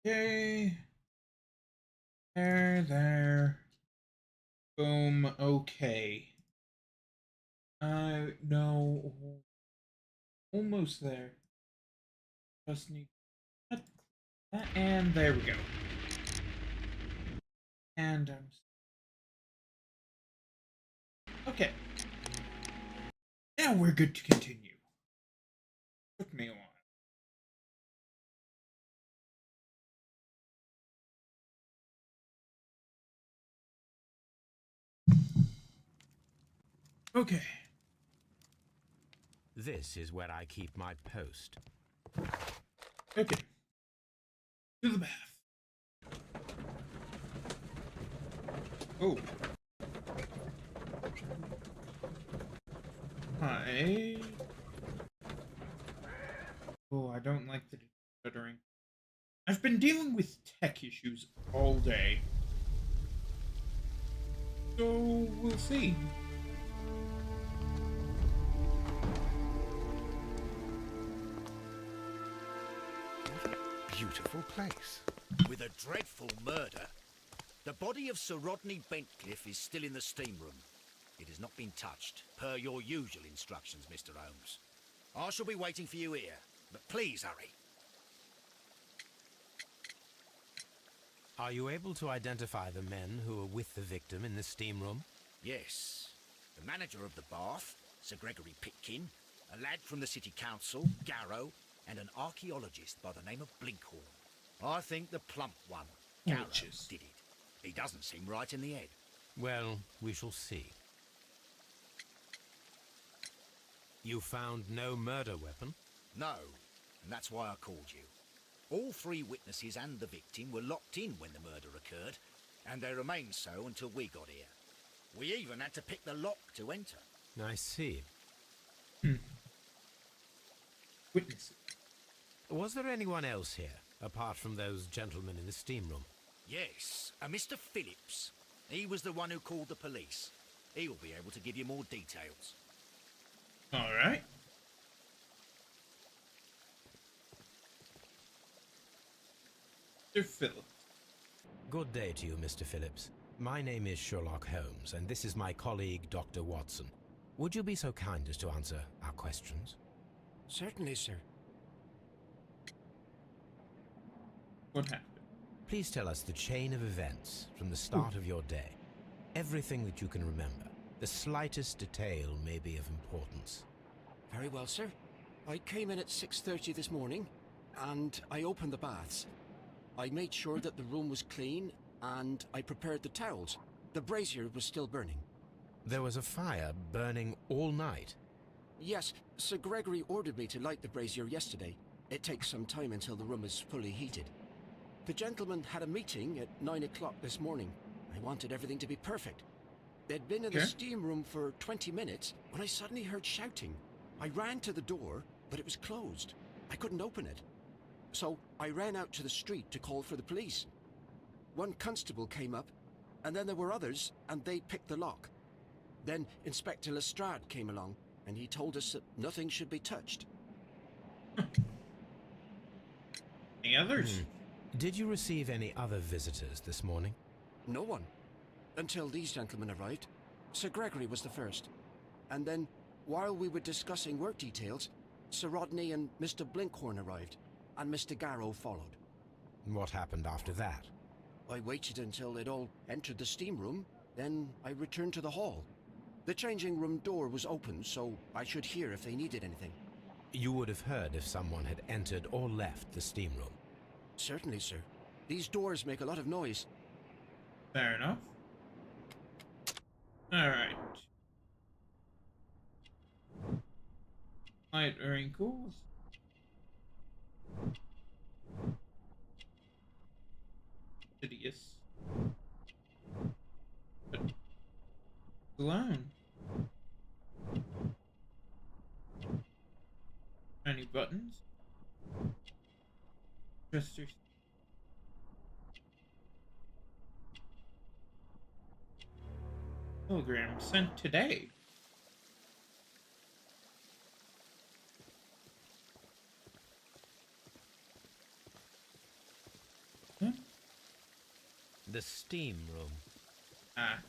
Okay. There. Boom. Okay. No. Almost there. Just need that, and there we go. And okay. Now we're good to continue. Took me a while. Okay. This is where I keep my post. Okay. To the bath. Oh. Hi. Oh, I don't like the stuttering. I've been dealing with tech issues all day. So, we'll see. Beautiful place. With a dreadful murder. The body of Sir Rodney Bentcliffe is still in the steam room. It has not been touched, per your usual instructions, Mr. Holmes. I shall be waiting for you here, but please hurry. Are you able to identify the men who were with the victim in the steam room? Yes. The manager of the bath, Sir Gregory Pitkin, a lad from the City Council, Garrow, and an archaeologist by the name of Blinkhorn. I think the plump one, Garrow, did it. He doesn't seem right in the head. Well, we shall see. You found no murder weapon? No, and that's why I called you. All three witnesses and the victim were locked in when the murder occurred, and they remained so until we got here. We even had to pick the lock to enter. I see. Witnesses. Was there anyone else here, apart from those gentlemen in the steam room? Yes, a Mr. Phillips. He was the one who called the police. He'll be able to give you more details. Alright. Mr. Phillips. Good day to you, Mr. Phillips. My name is Sherlock Holmes, and this is my colleague, Dr. Watson. Would you be so kind as to answer our questions? Certainly, sir. What happened? Please tell us the chain of events from the start of your day. Everything that you can remember. The slightest detail may be of importance. Very well, sir. I came in at 6:30 this morning, and I opened the baths. I made sure that the room was clean, and I prepared the towels. The brazier was still burning. There was a fire burning all night. Yes, Sir Gregory ordered me to light the brazier yesterday. It takes some time until the room is fully heated. The gentleman had a meeting at 9 o'clock this morning. I wanted everything to be perfect. They'd been in the steam room for 20 minutes when I suddenly heard shouting. I ran to the door, but it was closed. I couldn't open it. So I ran out to the street to call for the police. One constable came up, and then there were others, and they picked the lock. Then Inspector Lestrade came along, and he told us that nothing should be touched. Any others? Did you receive any other visitors this morning? No one. Until these gentlemen arrived. Sir Gregory was the first. And then, while we were discussing work details, Sir Rodney and Mr. Blinkhorn arrived, and Mr. Garrow followed. What happened after that? I waited until they'd all entered the steam room, then I returned to the hall. The changing room door was open, so I should hear if they needed anything. You would have heard if someone had entered or left the steam room. Certainly, sir. These doors make a lot of noise. Fair enough. Alright. Light wrinkles. Hideous. But alone. Any buttons? Dressers. Telegram sent today. The steam room. Ah.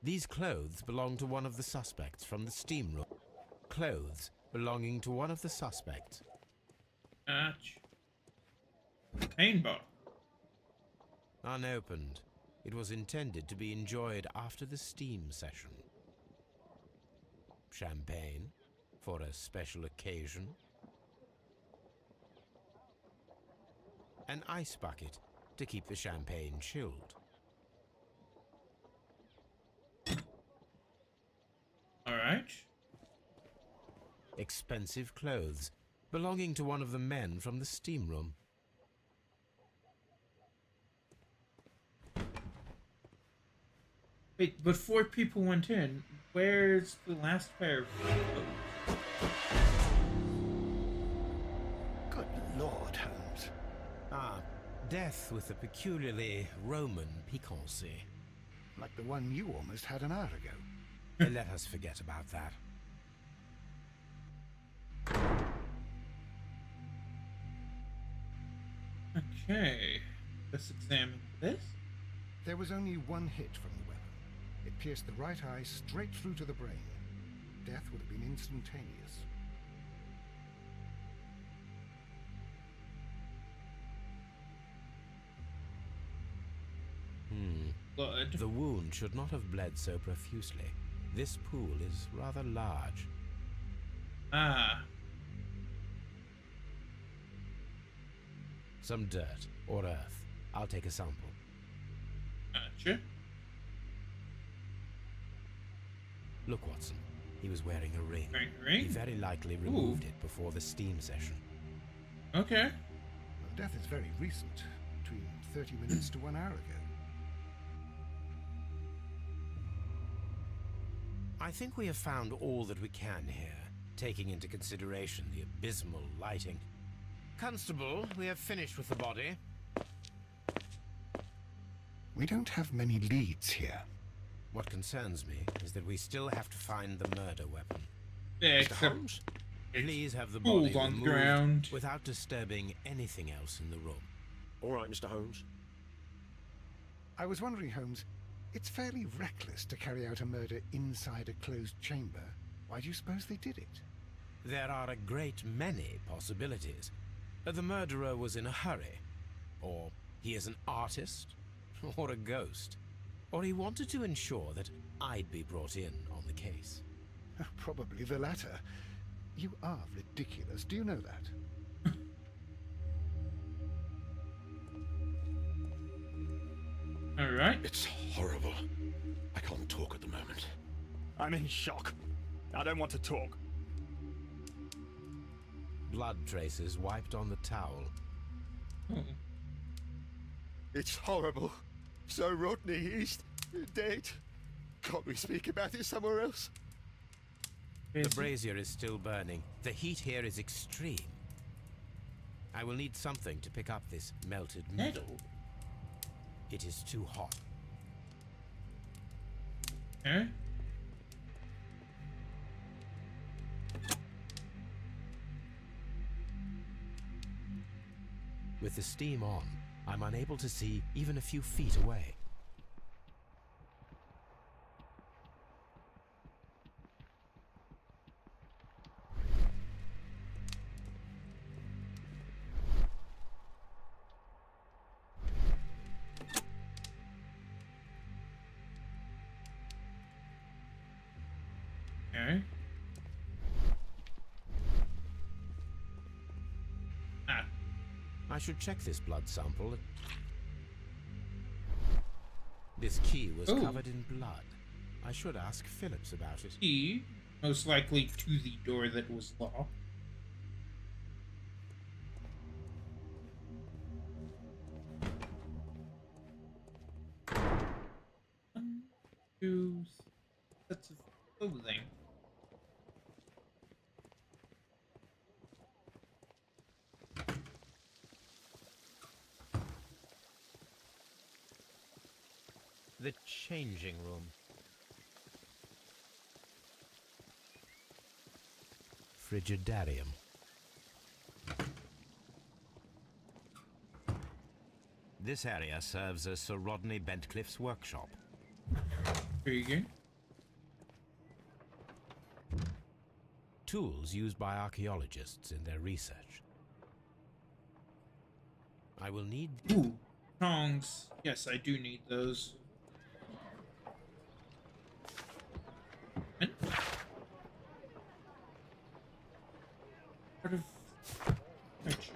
These clothes belong to one of the suspects from the steam room. Clothes belonging to one of the suspects. Gotcha. Paintball. Unopened. It was intended to be enjoyed after the steam session. Champagne for a special occasion. An ice bucket to keep the champagne chilled. Alright. Expensive clothes belonging to one of the men from the steam room. Wait, but 4 people went in. Where's the last pair of clothes? Good Lord, Holmes. Ah, death with a peculiarly Roman piquancy. Like the one you almost had an hour ago. Let us forget about that. Okay. Let's examine this. There was only one hit from the weapon. It pierced the right eye straight through to the brain. Death would have been instantaneous. Blood. The wound should not have bled so profusely. This pool is rather large. Ah. Some dirt or earth. I'll take a sample. Gotcha. Look, Watson. He was wearing a ring. Wearing a ring? He very likely removed it before the steam session. Okay. Well, death is very recent. Between 30 minutes to 1 hour ago. I think we have found all that we can here, taking into consideration the abysmal lighting. Constable, we have finished with the body. We don't have many leads here. What concerns me is that we still have to find the murder weapon. Yeah, Mr. except Holmes, please have the body pools on the removed ground. without disturbing anything else in the room. All right, Mr. Holmes. I was wondering, Holmes, it's fairly reckless to carry out a murder inside a closed chamber. Why do you suppose they did it? There are a great many possibilities. The murderer was in a hurry, or he is an artist, or a ghost, or he wanted to ensure that I'd be brought in on the case. Probably the latter. You are ridiculous. Do you know that? Alright. It's horrible. I can't talk at the moment. I'm in shock. I don't want to talk. Blood traces wiped on the towel. Oh. It's horrible. So Rodney, he's dead. Can't we speak about it somewhere else? The brazier is still burning. The heat here is extreme. I will need something to pick up this melted metal. Metal? It is too hot. Okay. With the steam on, I'm unable to see even a few feet away. Okay. Ah. I should check this blood sample. This key was Ooh. covered in blood. I should ask Phillips about it. Key, most likely to the door that was locked. One, two sets of clothing. The changing room. Frigidarium. This area serves as Sir Rodney Bentcliffe's workshop. Very good. Tools used by archaeologists in their research. I will need... Ooh, tongs. Yes, I do need those. And part of... Ouch.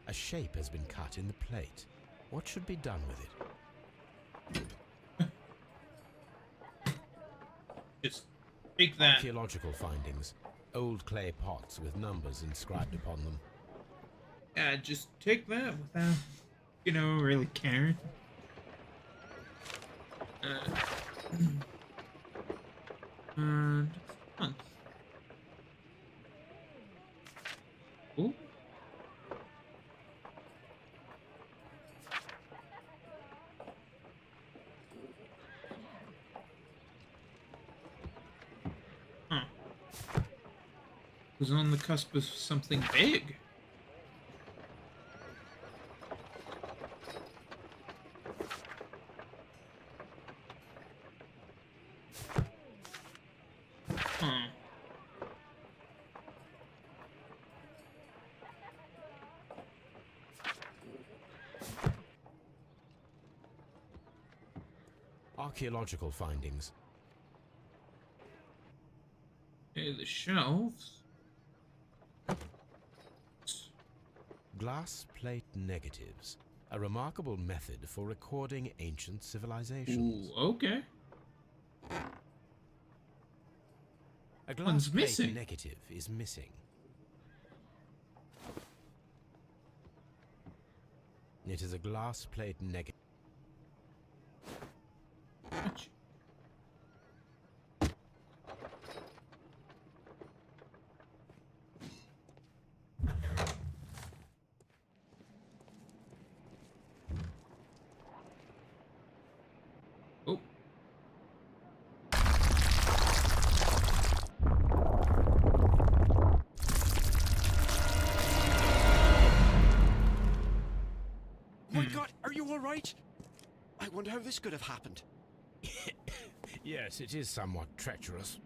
A shape has been cut in the plate. What should be done with it? Just take that. Archaeological findings. Old clay pots with numbers inscribed upon them. Yeah, just take that without, really caring. And oh. Was on the cusp of something big. Archaeological findings. Okay, the shelves. Glass plate negatives. A remarkable method for recording ancient civilizations. Ooh, okay. A glass One's plate missing. negative is missing. It is a glass plate negative. Ouch. Oh. My God, are you all right? I wonder how this could have happened. Yes, it is somewhat treacherous.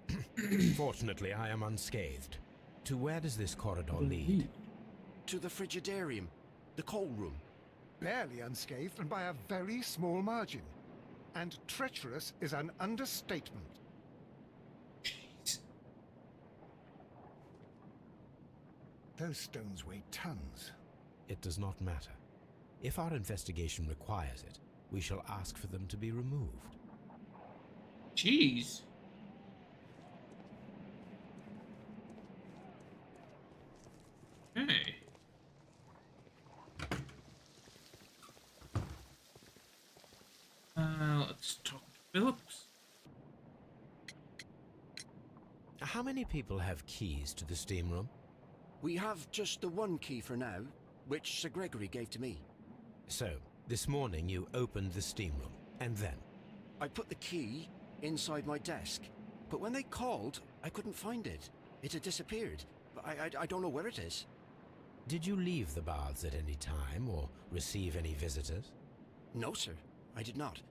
Fortunately, I am unscathed. To where does this corridor lead? To the frigidarium, the coal room. Barely unscathed and by a very small margin. And treacherous is an understatement. Jeez. Those stones weigh tons. It does not matter. If our investigation requires it, we shall ask for them to be removed. Jeez. Hey. Let's talk to Phillips. How many people have keys to the steam room? We have just the one key for now, which Sir Gregory gave to me. So, this morning you opened the steam room, and then? I put the key inside my desk, but when they called, I couldn't find it. It had disappeared. I don't know where it is. Did you leave the baths at any time, or receive any visitors? No, sir, I did not.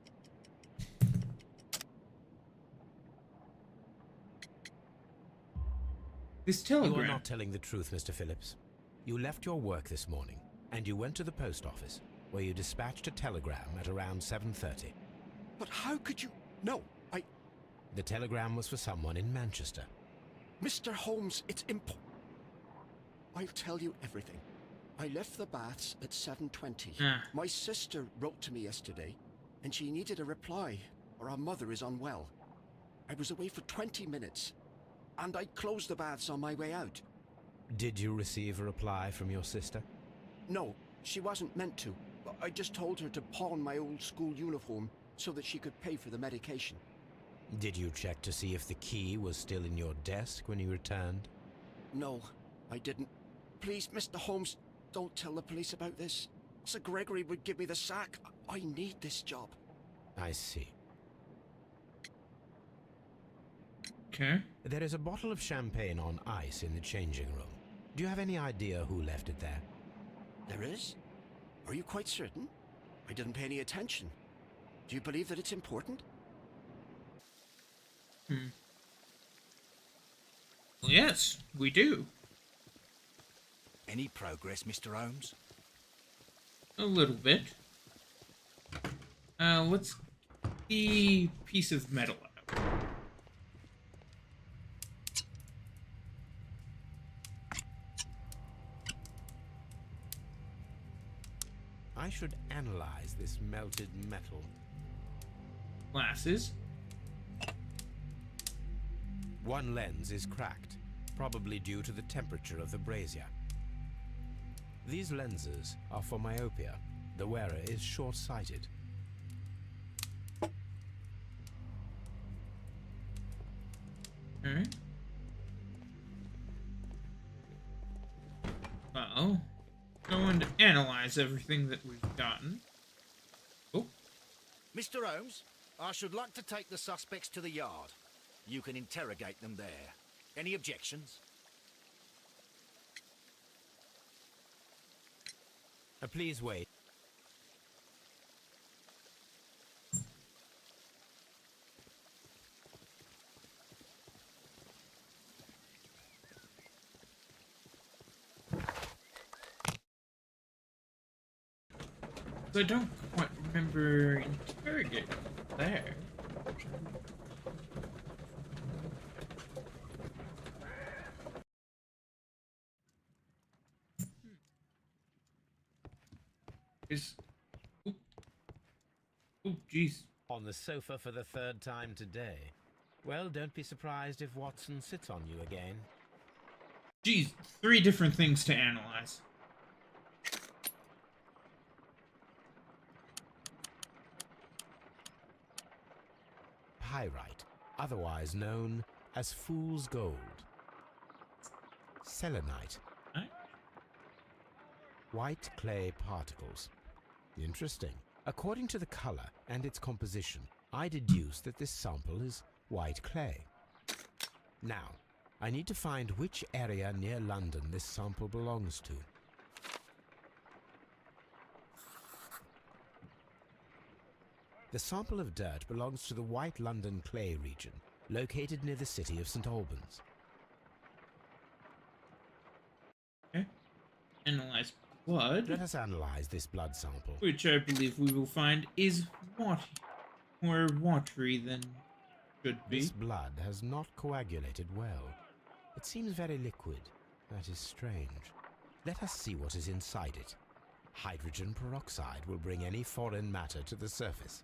This You telegram. are not telling the truth, Mr. Phillips. You left your work this morning, and you went to the post office, where you dispatched a telegram at around 7:30. But how could you... No, The telegram was for someone in Manchester. Mr. Holmes, it's I'll tell you everything. I left the baths at 7:20. My sister wrote to me yesterday, and she needed a reply, or our mother is unwell. I was away for 20 minutes, and I closed the baths on my way out. Did you receive a reply from your sister? No, she wasn't meant to. I just told her to pawn my old school uniform so that she could pay for the medication. Did you check to see if the key was still in your desk when you returned? No, I didn't. Please, Mr. Holmes, don't tell the police about this. Sir Gregory would give me the sack. I need this job. I see. Okay. There is a bottle of champagne on ice in the changing room. Do you have any idea who left it there? There is? Are you quite certain? I didn't pay any attention. Do you believe that it's important? Well, yes, we do. Any progress, Mr. Holmes? A little bit. Let's get the piece of metal out. I should analyze this melted metal. Glasses. One lens is cracked, probably due to the temperature of the brazier. These lenses are for myopia. The wearer is short-sighted. Alright. Well, going to analyze everything that we've gotten. Oh, Mr. Holmes, I should like to take the suspects to the yard. You can interrogate them there. Any objections? Please wait. I don't quite remember interrogating there. Oh, jeez. On the sofa for the third time today. Well, don't be surprised if Watson sits on you again. Jeez, 3 different things to analyze. Pyrite, otherwise known as fool's gold. Selenite, Right? white clay particles. Interesting. According to the color and its composition, I deduce that this sample is white clay. Now, I need to find which area near London this sample belongs to. The sample of dirt belongs to the White London clay region, located near the city of St. Albans. Okay. Analyze blood, Let us analyze this blood sample. which I believe we will find is more watery than should be. This blood has not coagulated well. It seems very liquid. That is strange. Let us see what is inside it. Hydrogen peroxide will bring any foreign matter to the surface.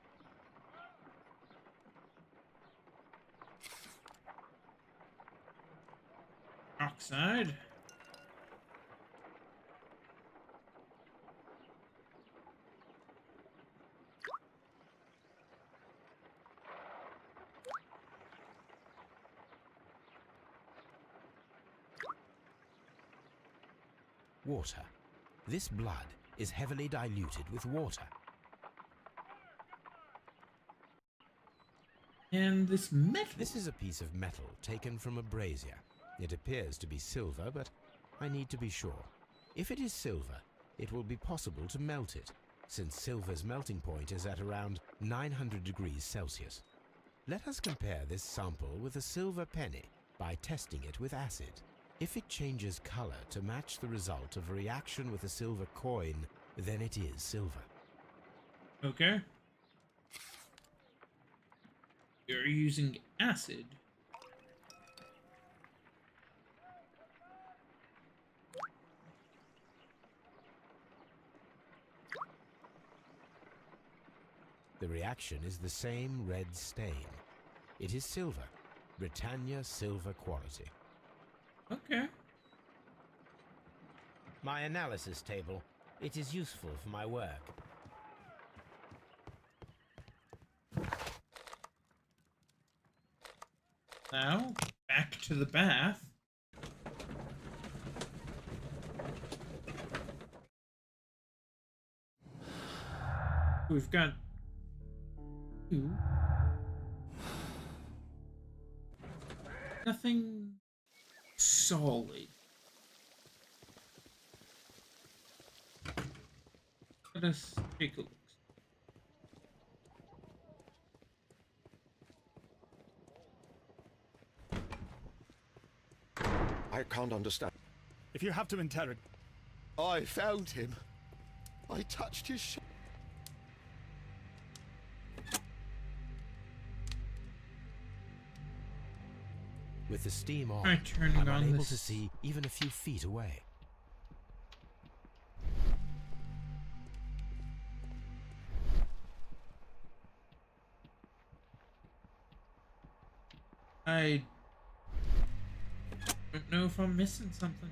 Oxide. Water. This blood is heavily diluted with water. And this metal. This is a piece of metal taken from a brazier. It appears to be silver, but I need to be sure. If it is silver, it will be possible to melt it, since silver's melting point is at around 900 degrees Celsius. Let us compare this sample with a silver penny by testing it with acid. If it changes color to match the result of a reaction with a silver coin, then it is silver. Okay. You're using acid. The reaction is the same red stain. It is silver, Britannia silver quality. Okay. My analysis table. It is useful for my work. Now, back to the bath. We've got 2. Nothing solid. Let us take a look. I can't understand. If you have to interrogate... I found him. I touched his With the steam on, Try turning I'm on unable this. to see even a few feet away. I don't know if I'm missing something.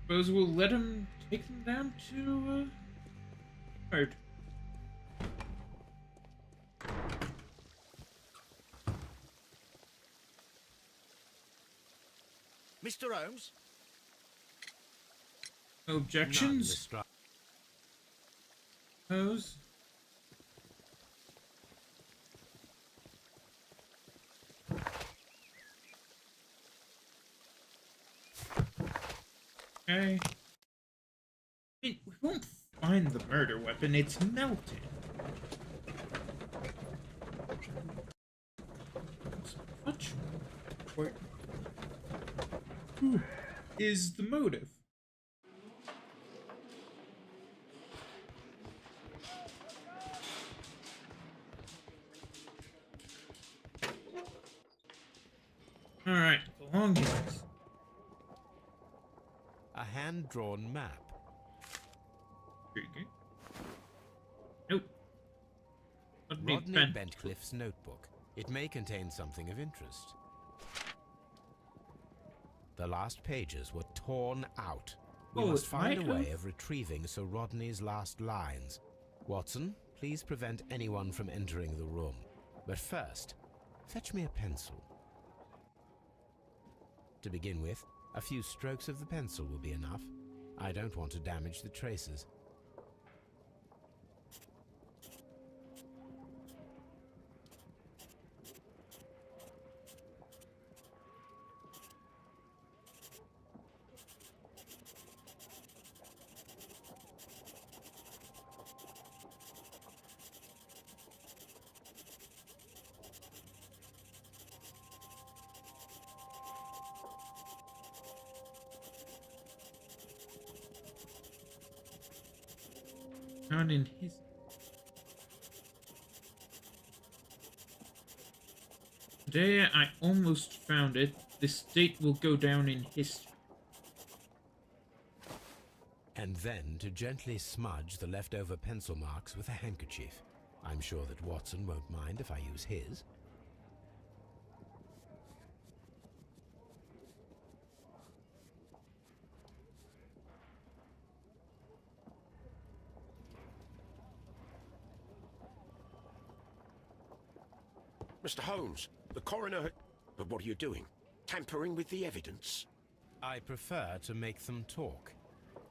Suppose we'll let him take them down to Hard. Mr. Holmes? No objections? None, Mr. Suppose. Okay. I mean, we won't find the murder weapon, it's melted. Much more important. Who is the motive? Alright, belongings. A hand-drawn map. Intriguing. Nope. Not me, Rodney pen. Bentcliffe's notebook. It may contain something of interest. The last pages were torn out. We Oh, must it find a might way have. of retrieving Sir Rodney's last lines. Watson, please prevent anyone from entering the room. But first, fetch me a pencil. To begin with, a few strokes of the pencil will be enough. I don't want to damage the traces. Not in his. Today I almost found it. This date will go down in history. And then to gently smudge the leftover pencil marks with a handkerchief. I'm sure that Watson won't mind if I use his. Mr. Holmes, the coroner... But what are you doing? Tampering with the evidence? I prefer to make them talk.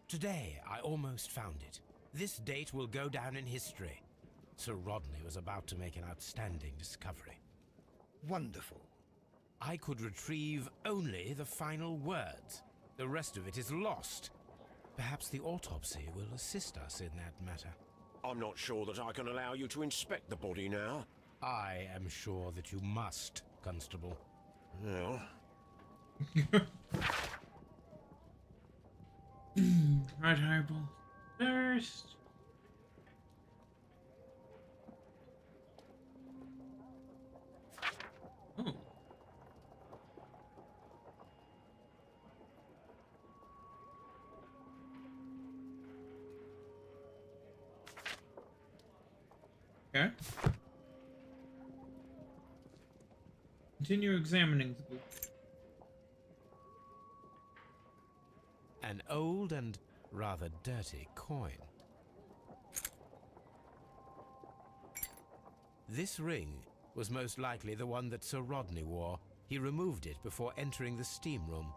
Today, I almost found it. This date will go down in history. Sir Rodney was about to make an outstanding discovery. Wonderful. I could retrieve only the final words. The rest of it is lost. Perhaps the autopsy will assist us in that matter. I'm not sure that I can allow you to inspect the body now. I am sure that you must, Constable. Well, Right, Hannibal. First. Oh. Okay. Continue examining the book. An old and rather dirty coin. This ring was most likely the one that Sir Rodney wore. He removed it before entering the steam room.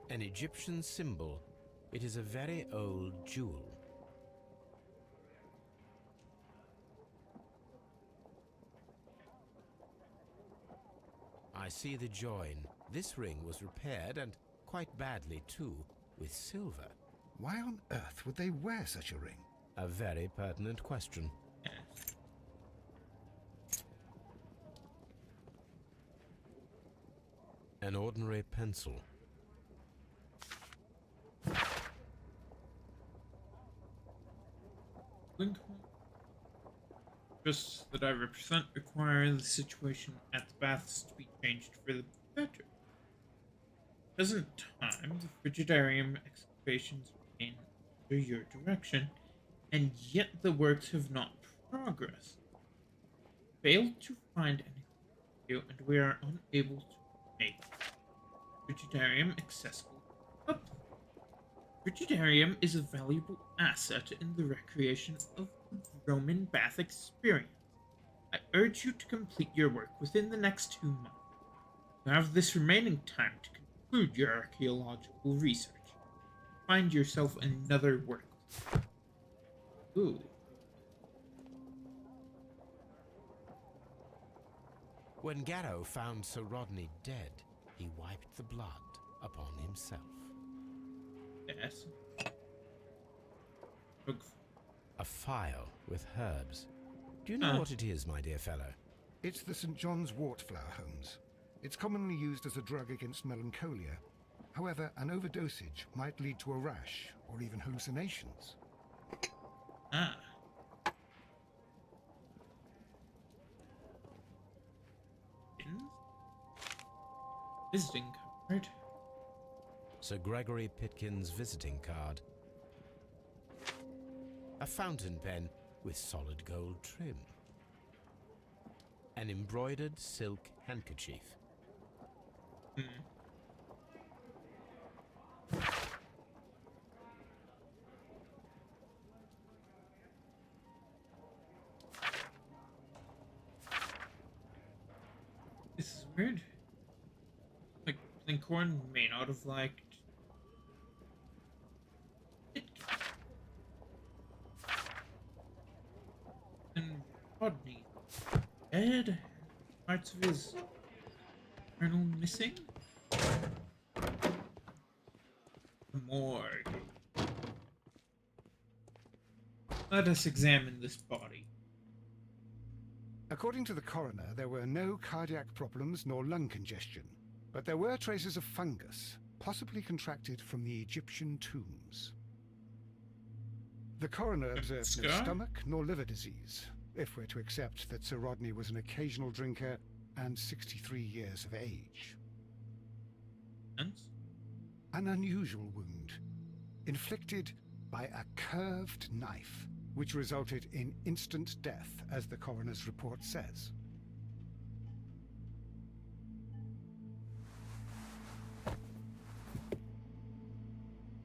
An Egyptian symbol. It is a very old jewel. I see the join. This ring was repaired, and quite badly too, with silver. Why on earth would they wear such a ring? A very pertinent question. Yes. An ordinary pencil. Lincoln. Just that I represent require the situation at the baths to be changed for the better. Present time, the frigidarium excavations remain under your direction, and yet the works have not progressed. Failed to find anything to do, and we are unable to make frigidarium accessible to the public. Frigidarium is a valuable asset in the recreation of the Roman bath experience. I urge you to complete your work within the next 2 months. You have this remaining time to conclude your archaeological research. Find yourself another work. Ooh. When Garrow found Sir Rodney dead, he wiped the blood upon himself. Yes. A phial with herbs. Do you know what it is, my dear fellow? It's the St. John's wort flower, Holmes. It's commonly used as a drug against melancholia. However, an overdosage might lead to a rash or even hallucinations. Ah. Visiting card. Sir Gregory Pitkin's visiting card. A fountain pen with solid gold trim. An embroidered silk handkerchief. This is weird. Like, Lincoln may not have liked it. And Rodney dead. Parts of his journal missing. The morgue. Let us examine this body. According to the coroner, there were no cardiac problems nor lung congestion, but there were traces of fungus, possibly contracted from the Egyptian tombs. The coroner observed no Scar? stomach nor liver disease, if we're to accept that Sir Rodney was an occasional drinker and 63 years of age. Hence? An unusual wound, inflicted by a curved knife, which resulted in instant death, as the coroner's report says.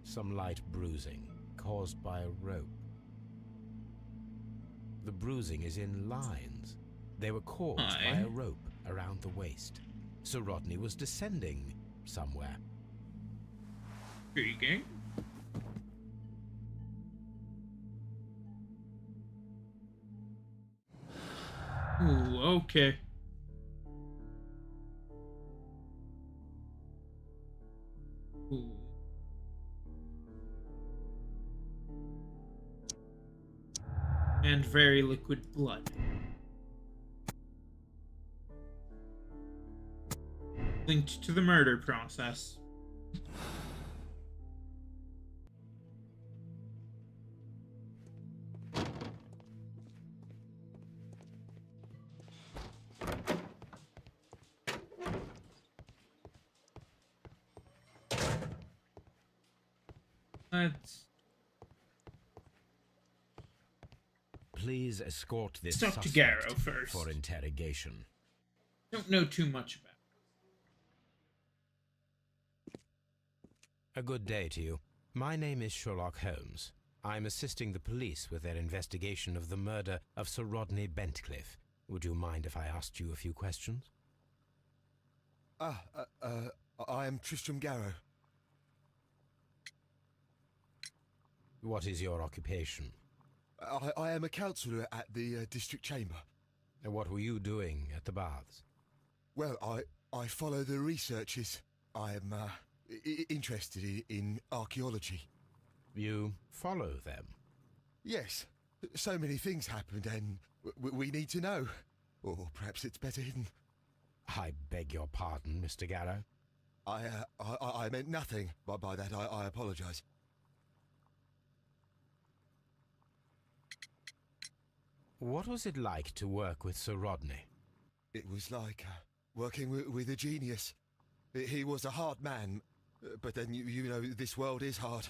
Some light bruising caused by a rope. The bruising is in lines. They were caused by a rope around the waist. Sir Rodney was descending somewhere. Intriguing. Ooh, okay. Ooh. And very liquid blood. Linked to the murder process. Let's Please escort this talk to suspect Garrow first. for interrogation. Don't know too much about it. A good day to you. My name is Sherlock Holmes. I'm assisting the police with their investigation of the murder of Sir Rodney Bentcliffe. Would you mind if I asked you a few questions? I am Tristram Garrow. What is your occupation? I am a councillor at the district chamber. And what were you doing at the baths? Well, I follow the researches. I'm interested in archaeology. You follow them? Yes, so many things happened and we need to know. Or perhaps it's better hidden. I beg your pardon, Mr. Garrow. I meant nothing by that. I apologise. What was it like to work with Sir Rodney? It was like working with a genius. He was a hard man, but then you know this world is hard.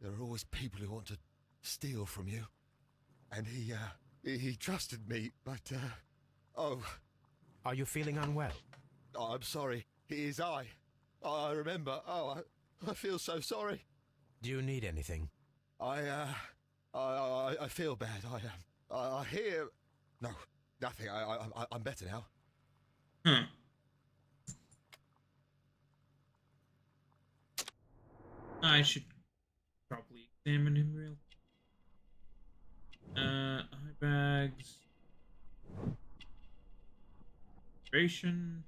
There are always people who want to steal from you. And he trusted me, but oh. Are you feeling unwell? Oh, I'm sorry. It is I remember. Oh, I feel so sorry. Do you need anything? I feel bad. I hear. No, nothing. I'm better now. I should probably examine him real. Eye bags. Ration.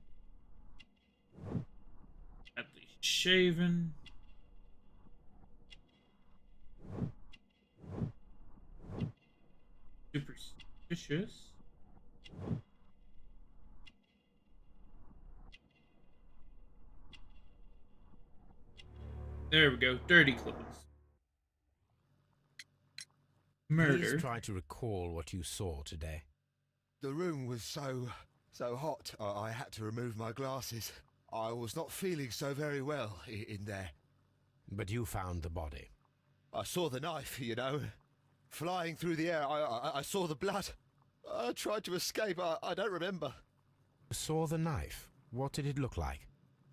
At least shaven. Superstitious. There we go. Dirty clothes. Murder. Please try to recall what you saw today. The room was so hot. I had to remove my glasses. I was not feeling so very well in there. But you found the body. I saw the knife, you know, flying through the air. I saw the blood. I tried to escape. I don't remember. Saw the knife? What did it look like?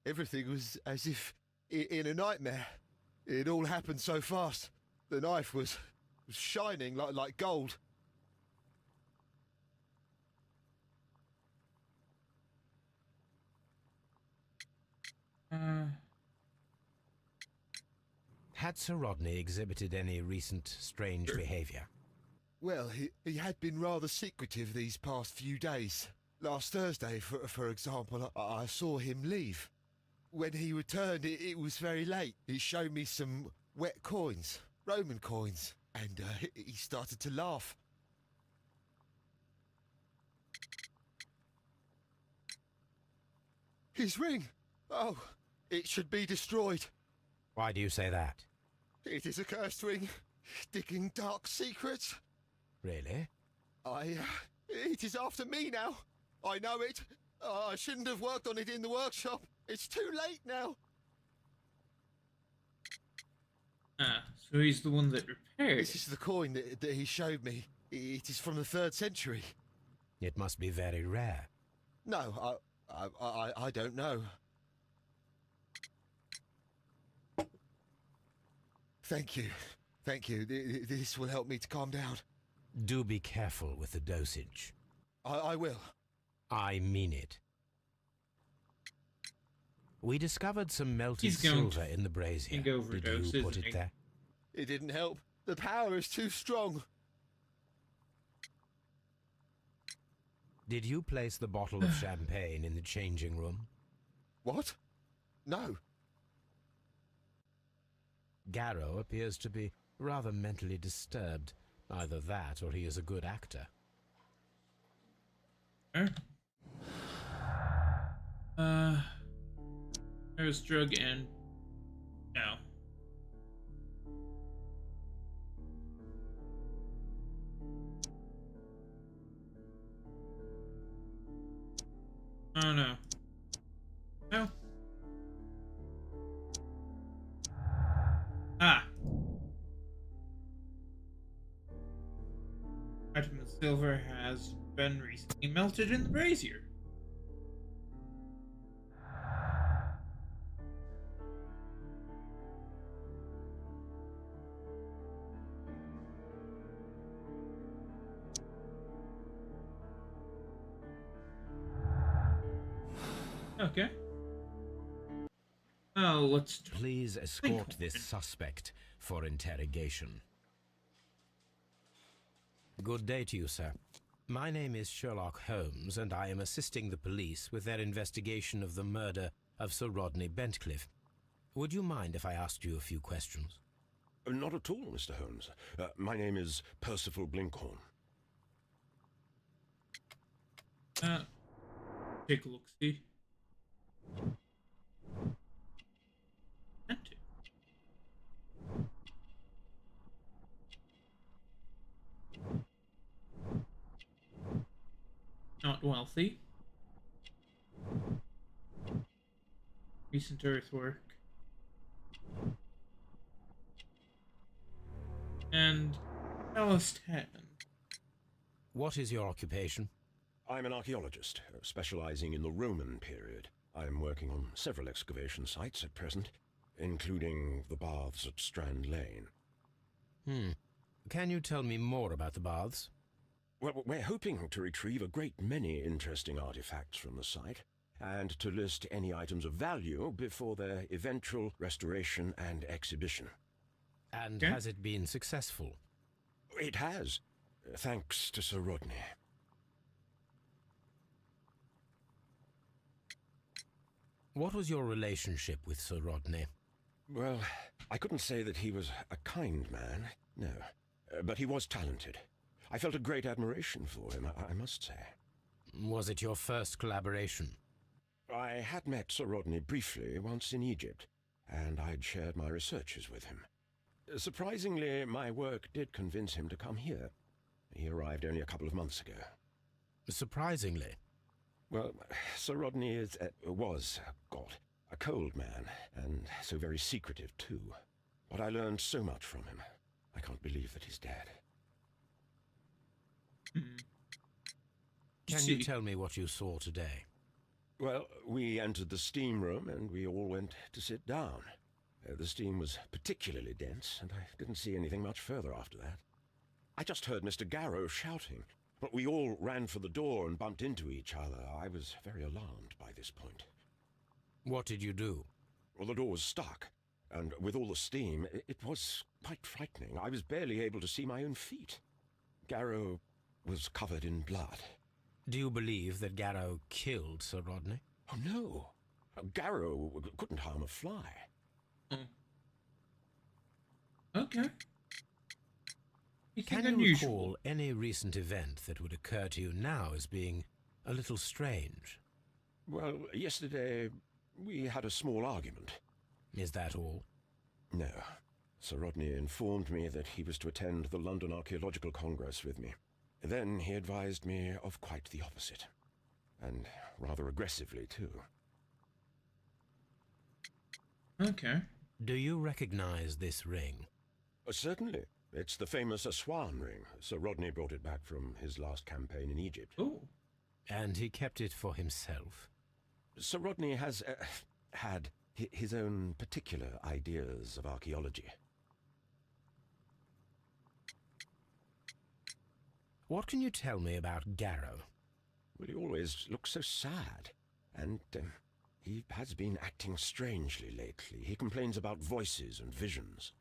Everything was as if in a nightmare. It all happened so fast. The knife was shining like gold. Had Sir Rodney exhibited any recent strange behaviour? Well, he had been rather secretive these past few days. Last Thursday, for example, I saw him leave. When he returned, it was very late. He showed me some wet coins, Roman coins, and he started to laugh. His ring! Oh, it should be destroyed. Why do you say that? It is a cursed ring, digging dark secrets. Really? It is after me now. I know it. I shouldn't have worked on it in the workshop. It's too late now. Ah, so he's the one that repaired. This is the coin that he showed me. It is from the 3rd century. It must be very rare. No, I don't know. Thank you. Thank you. This will help me to calm down. Do be careful with the dosage. I will. I mean it. We discovered some melted He's going silver in the brazier. to overdose, Did you put isn't it he? there? It didn't help. The power is too strong. Did you place the bottle of champagne in the changing room? What? No. Garrow appears to be rather mentally disturbed. Either that or he is a good actor. There's drug and no. Oh no. No. Ah. Item of silver has been recently melted in the brazier. Okay. Oh, let's Please escort this suspect for interrogation. Good day to you, sir. My name is Sherlock Holmes, and I am assisting the police with their investigation of the murder of Sir Rodney Bentcliffe. Would you mind if I asked you a few questions? Not at all, Mr. Holmes. My name is Percival Blinkhorn. Take a look, see. Empty. Not wealthy. Recent earthwork. And calloused hand. What is your occupation? I'm an archaeologist, specializing in the Roman period. I'm working on several excavation sites at present, including the baths at Strand Lane. Can you tell me more about the baths? Well, we're hoping to retrieve a great many interesting artifacts from the site, and to list any items of value before their eventual restoration and exhibition. And Okay. has it been successful? It has, thanks to Sir Rodney. What was your relationship with Sir Rodney? Well, I couldn't say that he was a kind man, no, but he was talented. I felt a great admiration for him, I must say. Was it your first collaboration? I had met Sir Rodney briefly once in Egypt, and I'd shared my researches with him. Surprisingly, my work did convince him to come here. He arrived only a couple of months ago. Surprisingly. Well, Sir Rodney was a cold man, and so very secretive too. But I learned so much from him. I can't believe that he's dead. Can you tell me what you saw today? Well, we entered the steam room and we all went to sit down. The steam was particularly dense, and I didn't see anything much further after that. I just heard Mr. Garrow shouting, but we all ran for the door and bumped into each other. I was very alarmed by this point. What did you do? Well, the door was stuck, and with all the steam, it was quite frightening. I was barely able to see my own feet. Garrow was covered in blood. Do you believe that Garrow killed Sir Rodney? Oh, no. Garrow couldn't harm a fly. Okay. Can you Unusual. recall any recent event that would occur to you now as being a little strange? Well, yesterday we had a small argument. Is that all? No. Sir Rodney informed me that he was to attend the London Archaeological Congress with me. Then he advised me of quite the opposite. And rather aggressively, too. Okay. Do you recognize this ring? Certainly. It's the famous Aswan ring. Sir Rodney brought it back from his last campaign in Egypt. Oh. And he kept it for himself? Sir Rodney has had his own particular ideas of archaeology. What can you tell me about Garrow? Well, he always looks so sad. And he has been acting strangely lately. He complains about voices and visions.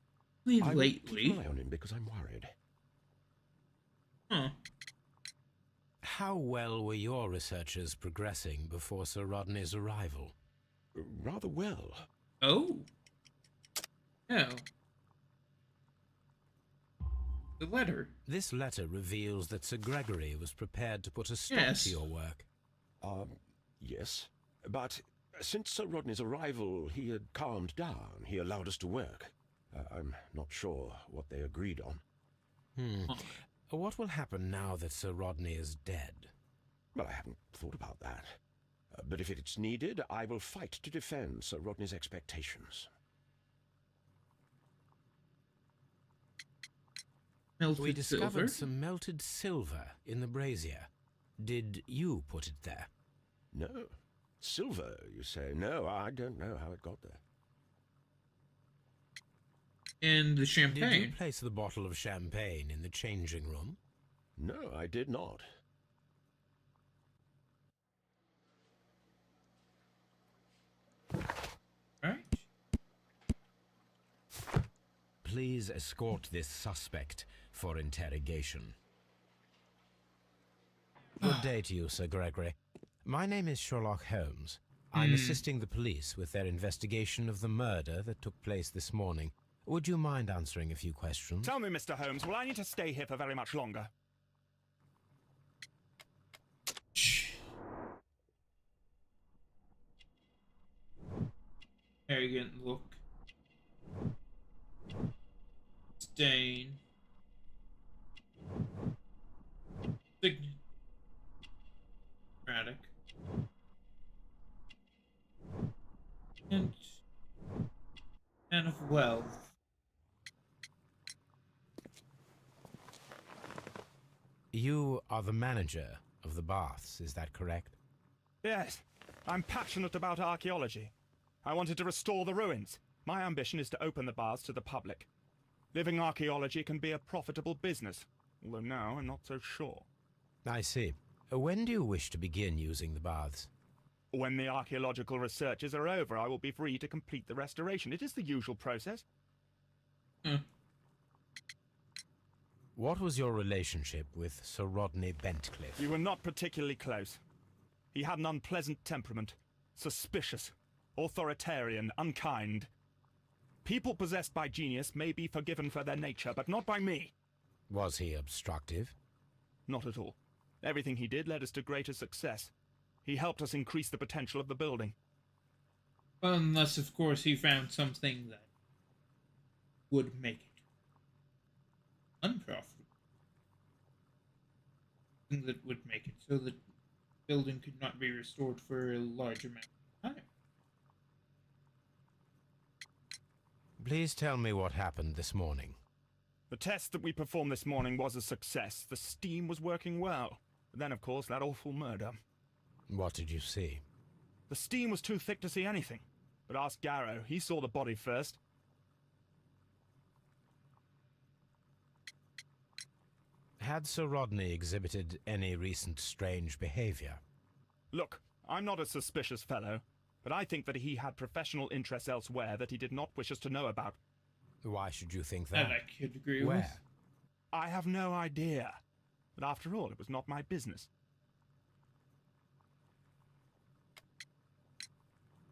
I will keep an eye on him because I'm worried. Huh. How well were your researchers progressing before Sir Rodney's arrival? Rather well. Oh. No. The letter. This letter reveals that Sir Gregory was prepared to put a stop Yes. to your work. Yes. But since Sir Rodney's arrival, he had calmed down. He allowed us to work. I'm not sure what they agreed on. What will happen now that Sir Rodney is dead? Well, I haven't thought about that. But if it's needed, I will fight to defend Sir Rodney's expectations. Melted We discovered silver. some melted silver in the brazier. Did you put it there? No. Silver, you say? No, I don't know how it got there. And the Did you champagne. place the bottle of champagne in the changing room? No, I did not. Right? Please escort this suspect for interrogation. Good day to you, Sir Gregory. My name is Sherlock Holmes. I'm assisting the police with their investigation of the murder that took place this morning. Would you mind answering a few questions? Tell me, Mr. Holmes, will I need to stay here for very much longer? Arrogant look. Stain. Signatic. And of wealth. You are the manager of the baths, is that correct? Yes, I'm passionate about archaeology. I wanted to restore the ruins. My ambition is to open the baths to the public. Living archaeology can be a profitable business, although now I'm not so sure. I see. When do you wish to begin using the baths? When the archaeological researches are over, I will be free to complete the restoration. It is the usual process. What was your relationship with Sir Rodney Bentcliffe? We were not particularly close. He had an unpleasant temperament, suspicious, authoritarian, unkind. People possessed by genius may be forgiven for their nature, but not by me. Was he obstructive? Not at all. Everything he did led us to greater success. He helped us increase the potential of the building. Unless, of course, he found something that would make it unprofitable. Something that would make it so that the building could not be restored for a large amount of time. Please tell me what happened this morning. The test that we performed this morning was a success. The steam was working well. But then, of course, that awful murder. What did you see? The steam was too thick to see anything. But ask Garrow. He saw the body first. Had Sir Rodney exhibited any recent strange behavior? Look, I'm not a suspicious fellow, but I think that he had professional interests elsewhere that he did not wish us to know about. Why should you think that? That I could agree with. Where? I have no idea. But after all, it was not my business.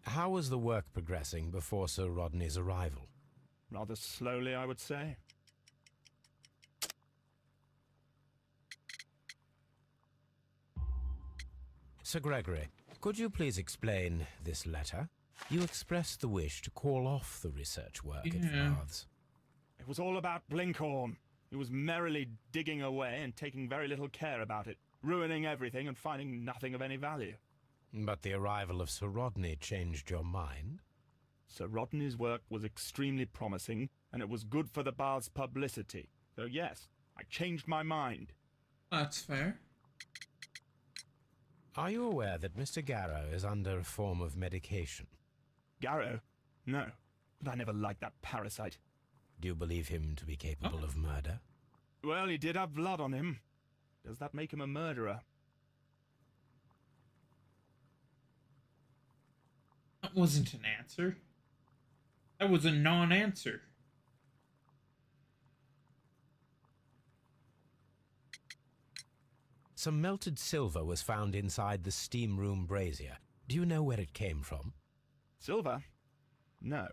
How was the work progressing before Sir Rodney's arrival? Rather slowly, I would say. Sir Gregory, could you please explain this letter? You expressed the wish to call off the research work at the baths. It was all about Blinkhorn. He was merrily digging away and taking very little care about it, ruining everything and finding nothing of any value. But the arrival of Sir Rodney changed your mind? Sir Rodney's work was extremely promising, and it was good for the bath's publicity. So yes, I changed my mind. That's fair. Are you aware that Mr. Garrow is under a form of medication? Garrow? No, but I never liked that parasite. Do you believe him to be capable of murder? Well, he did have blood on him. Does that make him a murderer? That wasn't an answer. That was a non-answer. Some melted silver was found inside the steam room brazier. Do you know where it came from? Silver? No.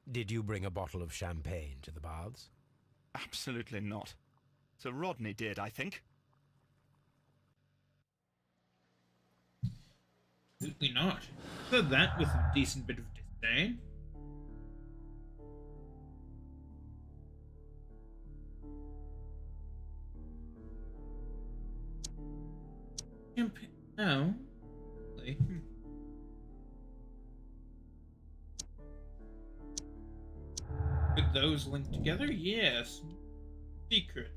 Did you bring a bottle of champagne to the baths? Absolutely not. Sir Rodney did, I think. Absolutely not. Said that with a decent bit of disdain. Champagne? No. Really? Could those link together? Yes. Secret.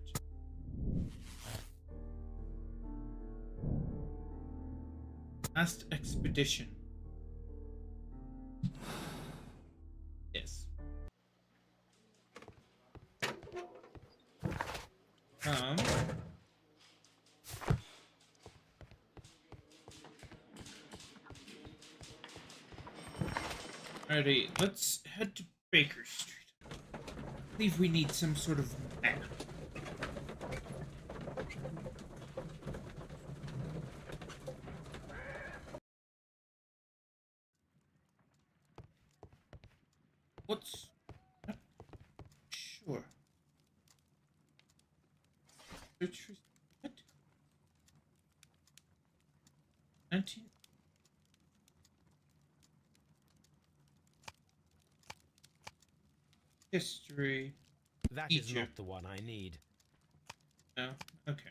Last expedition. Yes. Alrighty, let's head to Baker Street. I believe we need some sort of map. Sure. Search for what? 19. History. That is Egypt. not the one I need. No? Okay.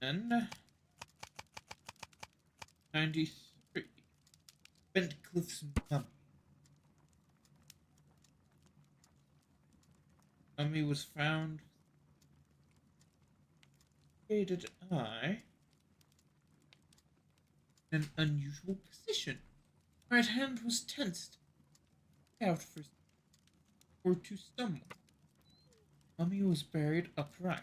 And 93. Bentcliffe's mummy. Mummy was found with shaded eye in an unusual position. Right hand was tensed out for or to someone. Mummy was buried upright.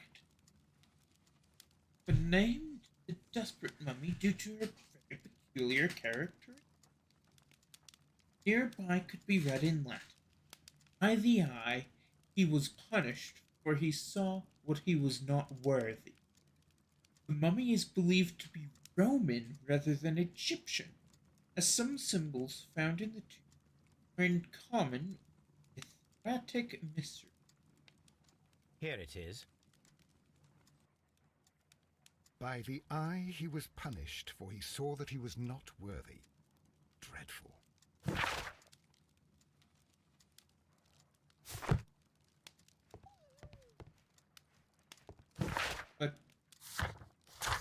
But named the Desperate Mummy due to her very peculiar character. Nearby could be read in Latin. By the eye, he was punished, for he saw what he was not worthy. The mummy is believed to be Roman rather than Egyptian, as some symbols found in the tomb are in common with Hieratic mystery. Here it is. By the eye he was punished, for he saw that he was not worthy. Dreadful. But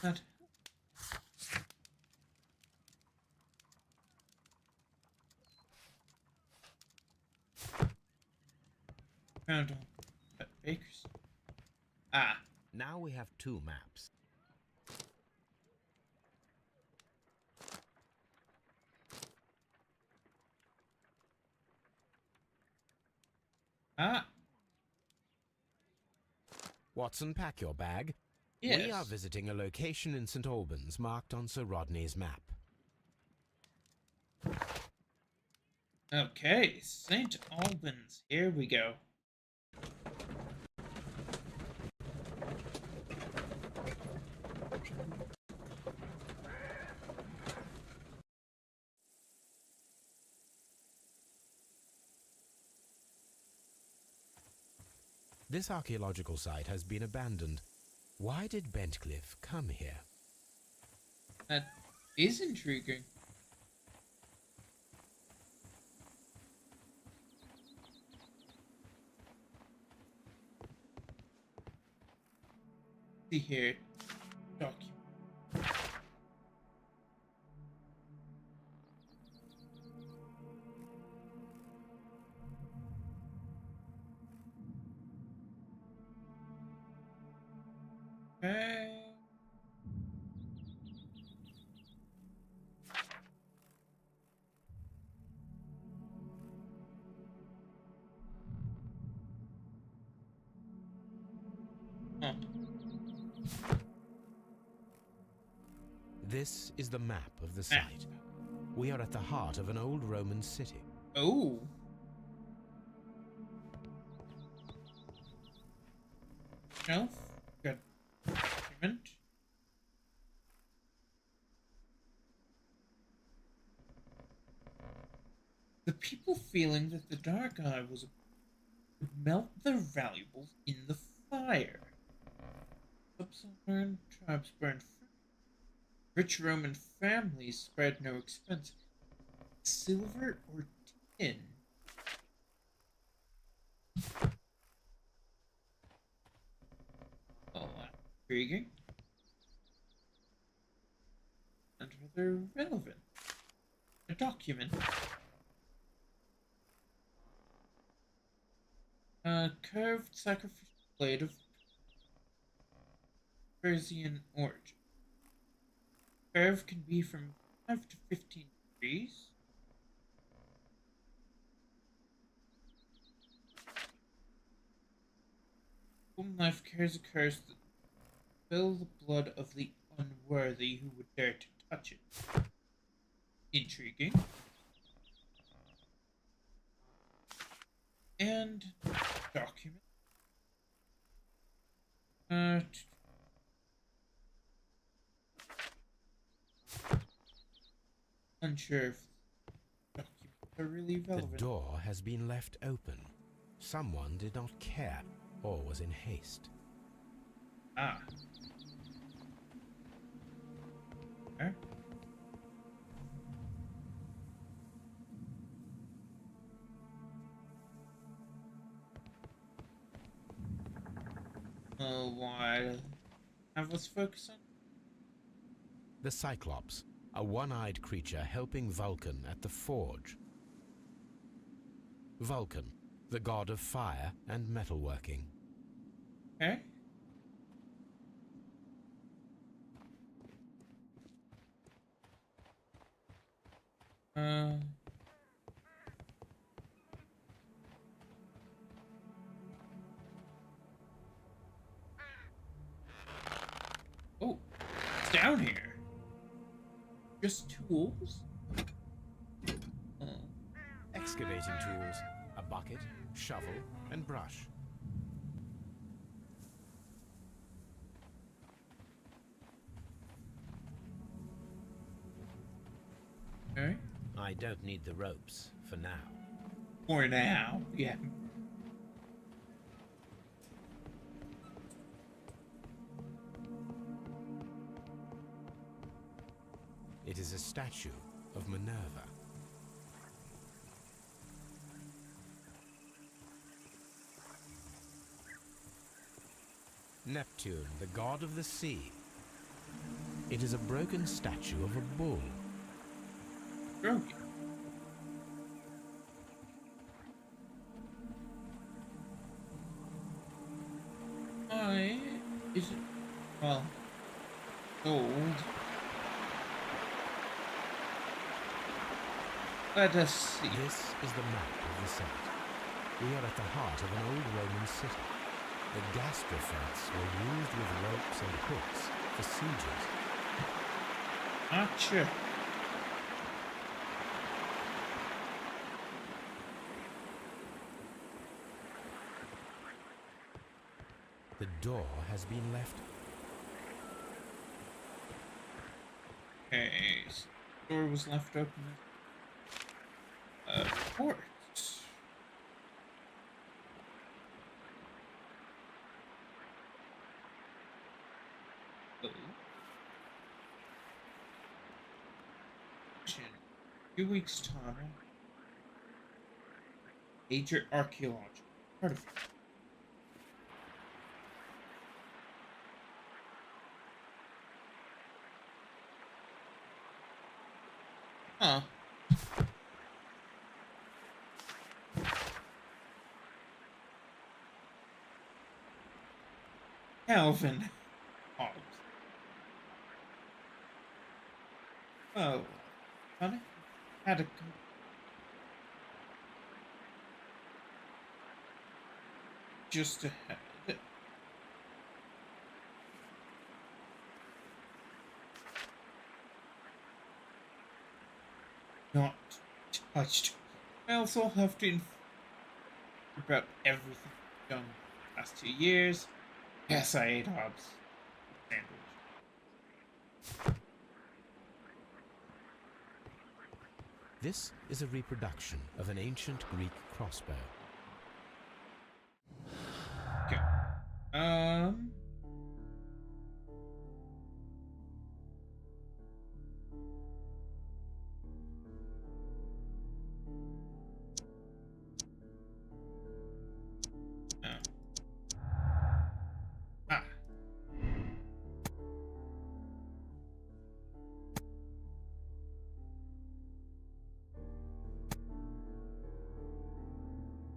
that found on at Baker's. Ah, Now we have two maps. ah, Watson, pack your bag. yes. We are visiting a location in St. Albans marked on Sir Rodney's map. Okay, St. Albans. Here we go. This archaeological site has been abandoned. Why did Bentcliffe come here? That is intriguing. See here. Document. Okay. Huh. This is the map of the site. We are at the heart of an old Roman city. Oh. Shelf. Good. Document. The people feeling that the dark eye was would melt their valuables in the fire. Sub-Saharan tribes burned fruit. Rich Roman families spared no expense. Silver or tin? Oh, intriguing. And rather relevant. A document. A curved sacrificial blade of Persian origin. Curve can be from 5 to 15 degrees. Full knife carries a curse that spill the blood of the unworthy who would dare to touch it. Intriguing. And document. Unsure if document are really The relevant. door has been left open. Someone did not care or was in haste. Ah. Okay. Why have us focus on? The Cyclops, a one-eyed creature helping Vulcan at the forge. Vulcan, the god of fire and metalworking. Okay. Oh, it's down here. Just tools? Oh. Excavating tools, a bucket, shovel, and brush. Okay. I don't need the ropes for now. For now, yeah. It is a statue of Minerva. Neptune, the god of the sea. It is a broken statue of a bull. Broken. Why is it? Well, old. Let us see. This is the map of the site. We are at the heart of an old Roman city. The gastrofetes were used with ropes and hooks for sieges. Gotcha. The door has been left. Okay, so the door was left open. Port. Oh. 2 weeks time. Major archaeology. Artifact. Huh. Calvin Hobbes. Oh, funny. Had a just ahead. Not touched. I also have to about everything I've done the past 2 years. Yes, I ate Hobbs. Sandwich. This is a reproduction of an ancient Greek crossbow. Okay. Ah.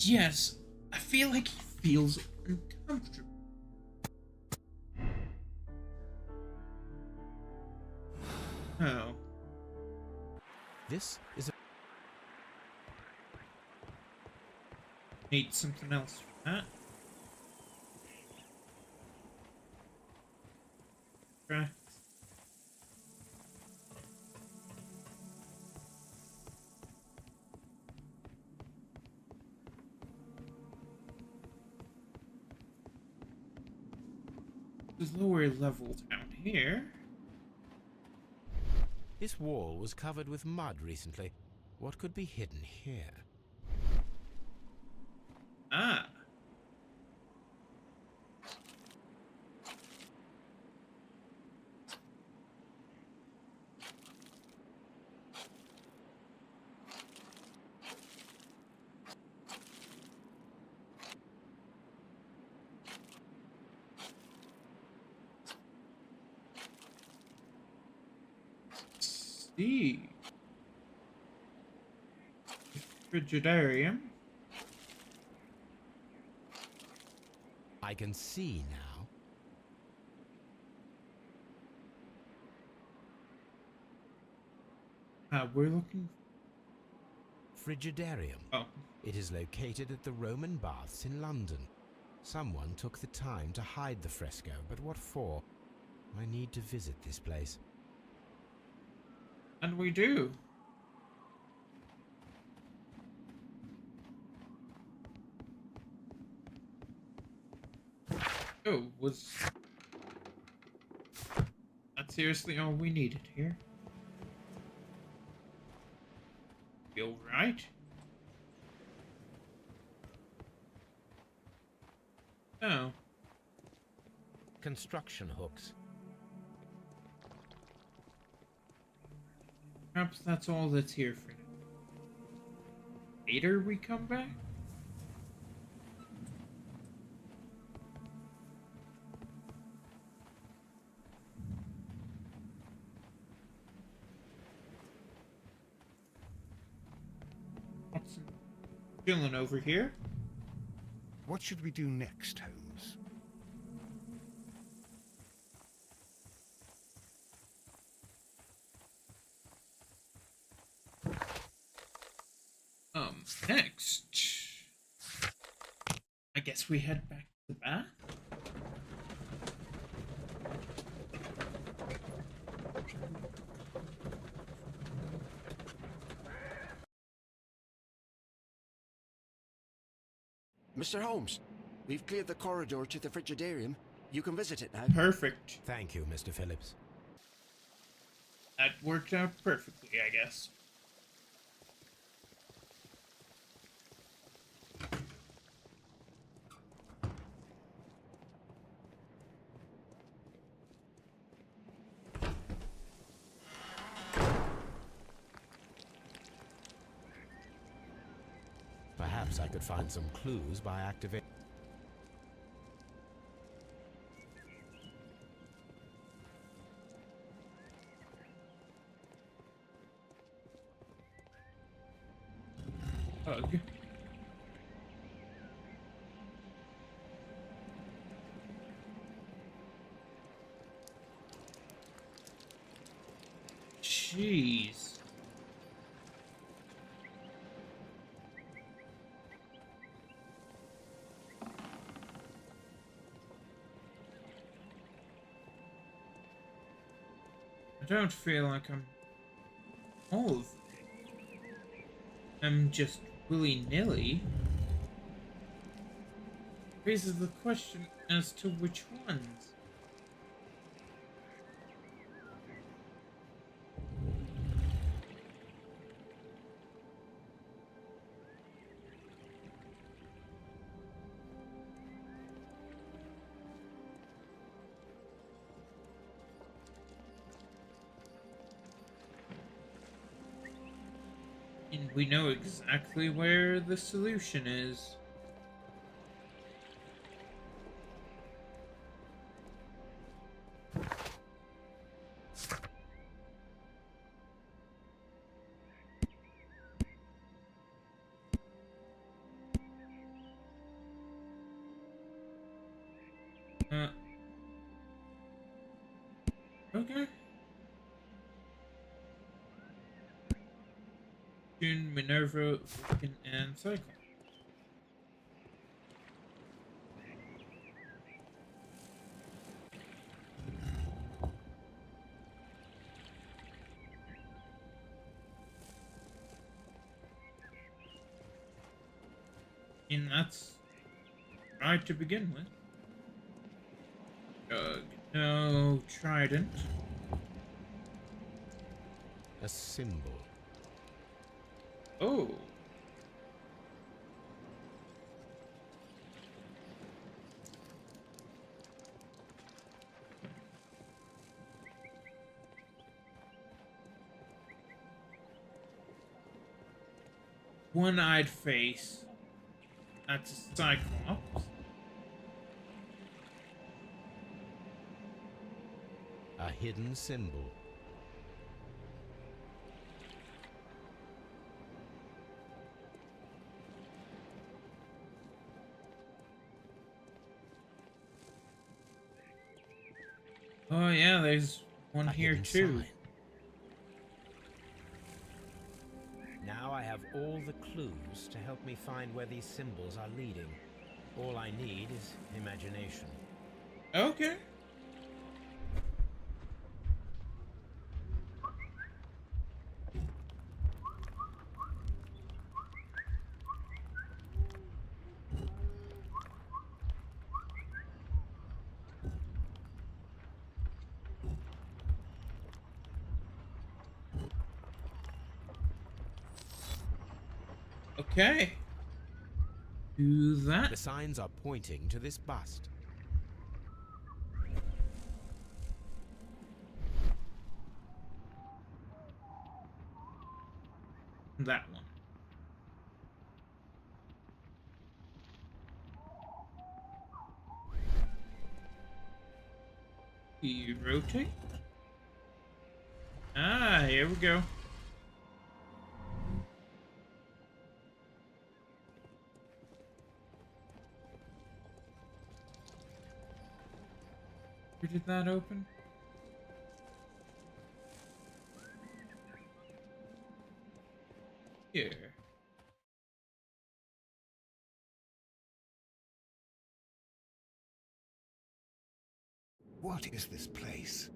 Yes, I feel like he feels uncomfortable. Oh. This is a Need something else for that. Okay. There's lower level down here. This wall was covered with mud recently. What could be hidden here? Ah. See. Frigidarium. I can see now. We're looking. Frigidarium. Oh. It is located at the Roman Baths in London. Someone took the time to hide the fresco, but what for? I need to visit this place. And we do. Oh, was that seriously all we needed here? Feel right? Oh. Construction hooks. Perhaps that's all that's here for now. Later we come back? Watson chilling over here. What should we do next, Holmes? Next. I guess we head back to the bath? Mr. Holmes, we've cleared the corridor to the Frigidarium. You can visit it now. Perfect. Thank you, Mr. Phillips. That worked out perfectly, I guess. Perhaps I could find some clues by activating. Hug. Jeez. I don't feel like all of them just willy-nilly. Raises the question as to which ones. And we know exactly where the solution is. Okay. June, Minerva, Vulcan, and Cyclone. And that's right to begin with. No trident. A symbol. Oh. One-eyed face. That's a cyclops. A hidden symbol. Oh yeah, there's one A here hidden too. sign. Now I have all the clues to help me find where these symbols are leading. All I need is imagination. Okay. Okay. Do that. The signs are pointing to this bust. That one. You rotate. Ah, here we go. Where did that open? Here. What is this place?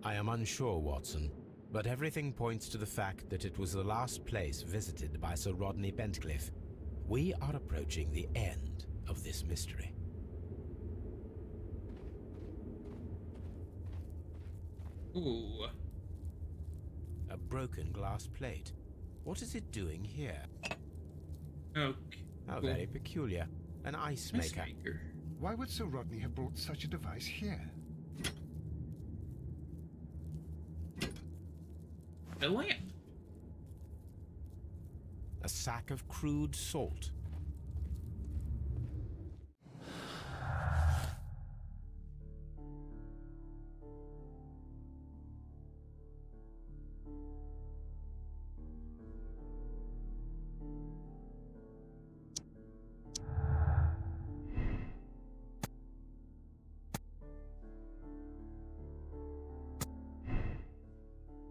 I am unsure, Watson, but everything points to the fact that it was the last place visited by Sir Rodney Bentcliffe. We are approaching the end of this mystery. Ooh. A broken glass plate. What is it doing here? Okay. How cool. very peculiar. An ice maker. Maker. Why would Sir Rodney have brought such a device here? A lamp. A sack of crude salt.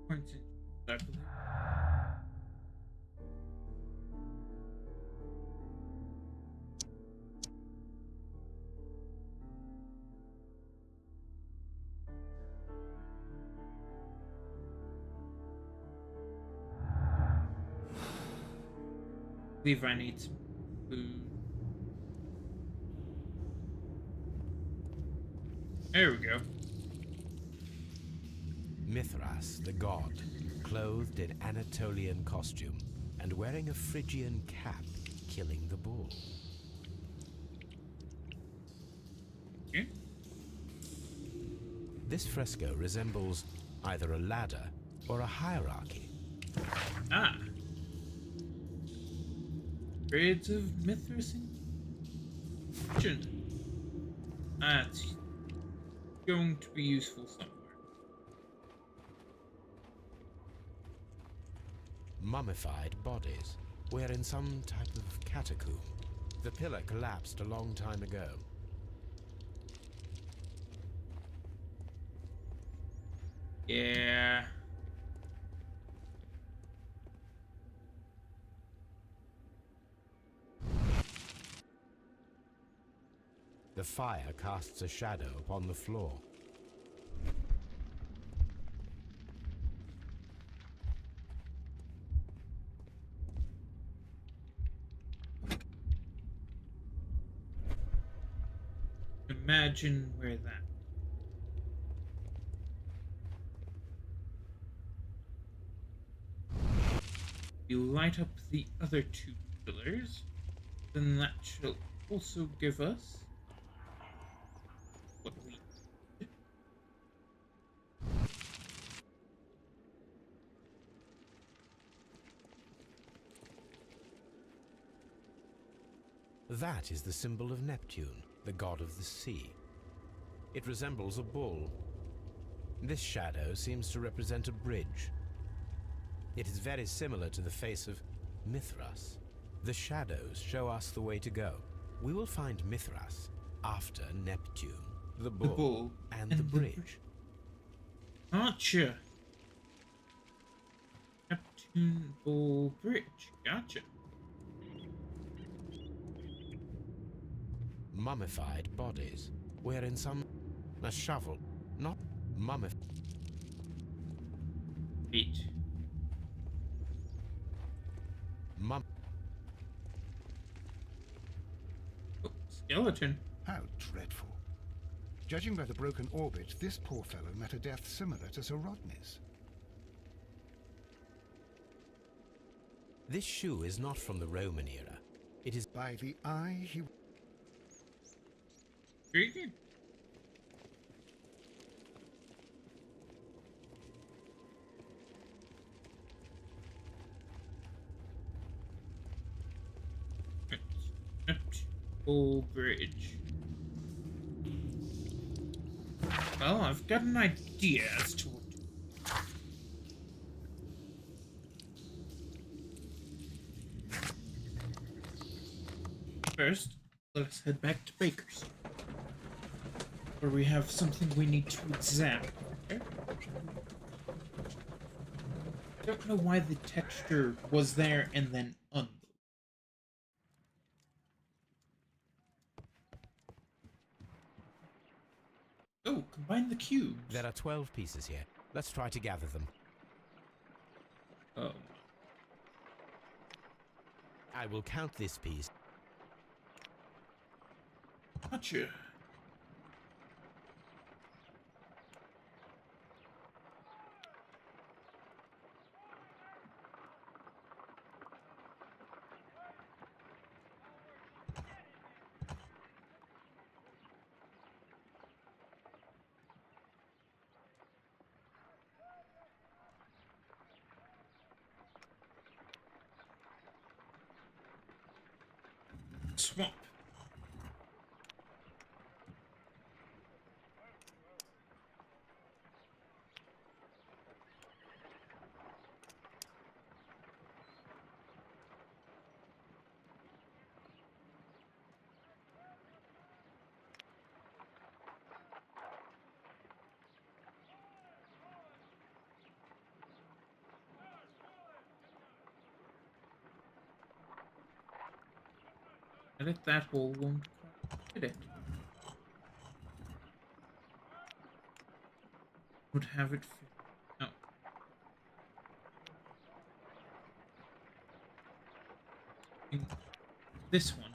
Points in, I believe. Believe I need some food. There we go. Mithras, the god, clothed in Anatolian costume and wearing a Phrygian cap, killing the bull. Okay. This fresco resembles either a ladder or a hierarchy. Ah. Grades of Mithras in legend. That's going to be useful somewhere. Mummified bodies. We're in some type of catacomb. The pillar collapsed a long time ago. Yeah. The fire casts a shadow upon the floor. Imagine where that. you light up the other two pillars, then that shall also give us what we need. That is the symbol of Neptune, the god of the sea. It resembles a bull. This shadow seems to represent a bridge. It is very similar to the face of Mithras. The shadows show us the way to go. We will find Mithras after Neptune, the bull, and the bridge. Gotcha. Neptune Bull Bridge. Gotcha. Mummified bodies, wherein some... a shovel, not mummified. Wait. Oh, skeleton. How dreadful. Judging by the broken orbit, this poor fellow met a death similar to Sir Rodney's. This shoe is not from the Roman era. It is... By the eye he... Intriguing. Bull Bridge. Well, I've got an idea as to what to do. First, let us head back to Baker's, where we have something we need to examine. Okay? I don't know why the texture was there and then undone. Oh, combine the cubes. There are 12 pieces here. Let's try to gather them. Oh. I will count this piece. Gotcha. Swamp. Edit that hole won't quite fit it. Would have it fit. No. This one.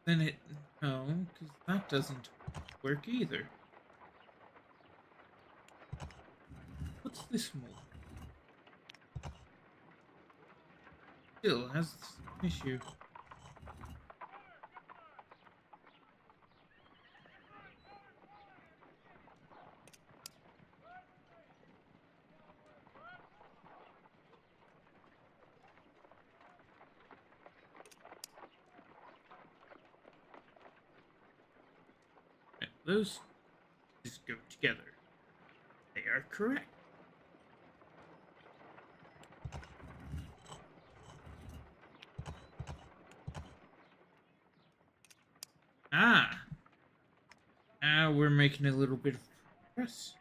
Then it... No, because that doesn't work either. What's this mold? Still has an issue. Right, those just go together. They are correct. Ah! Now we're making a little bit of progress.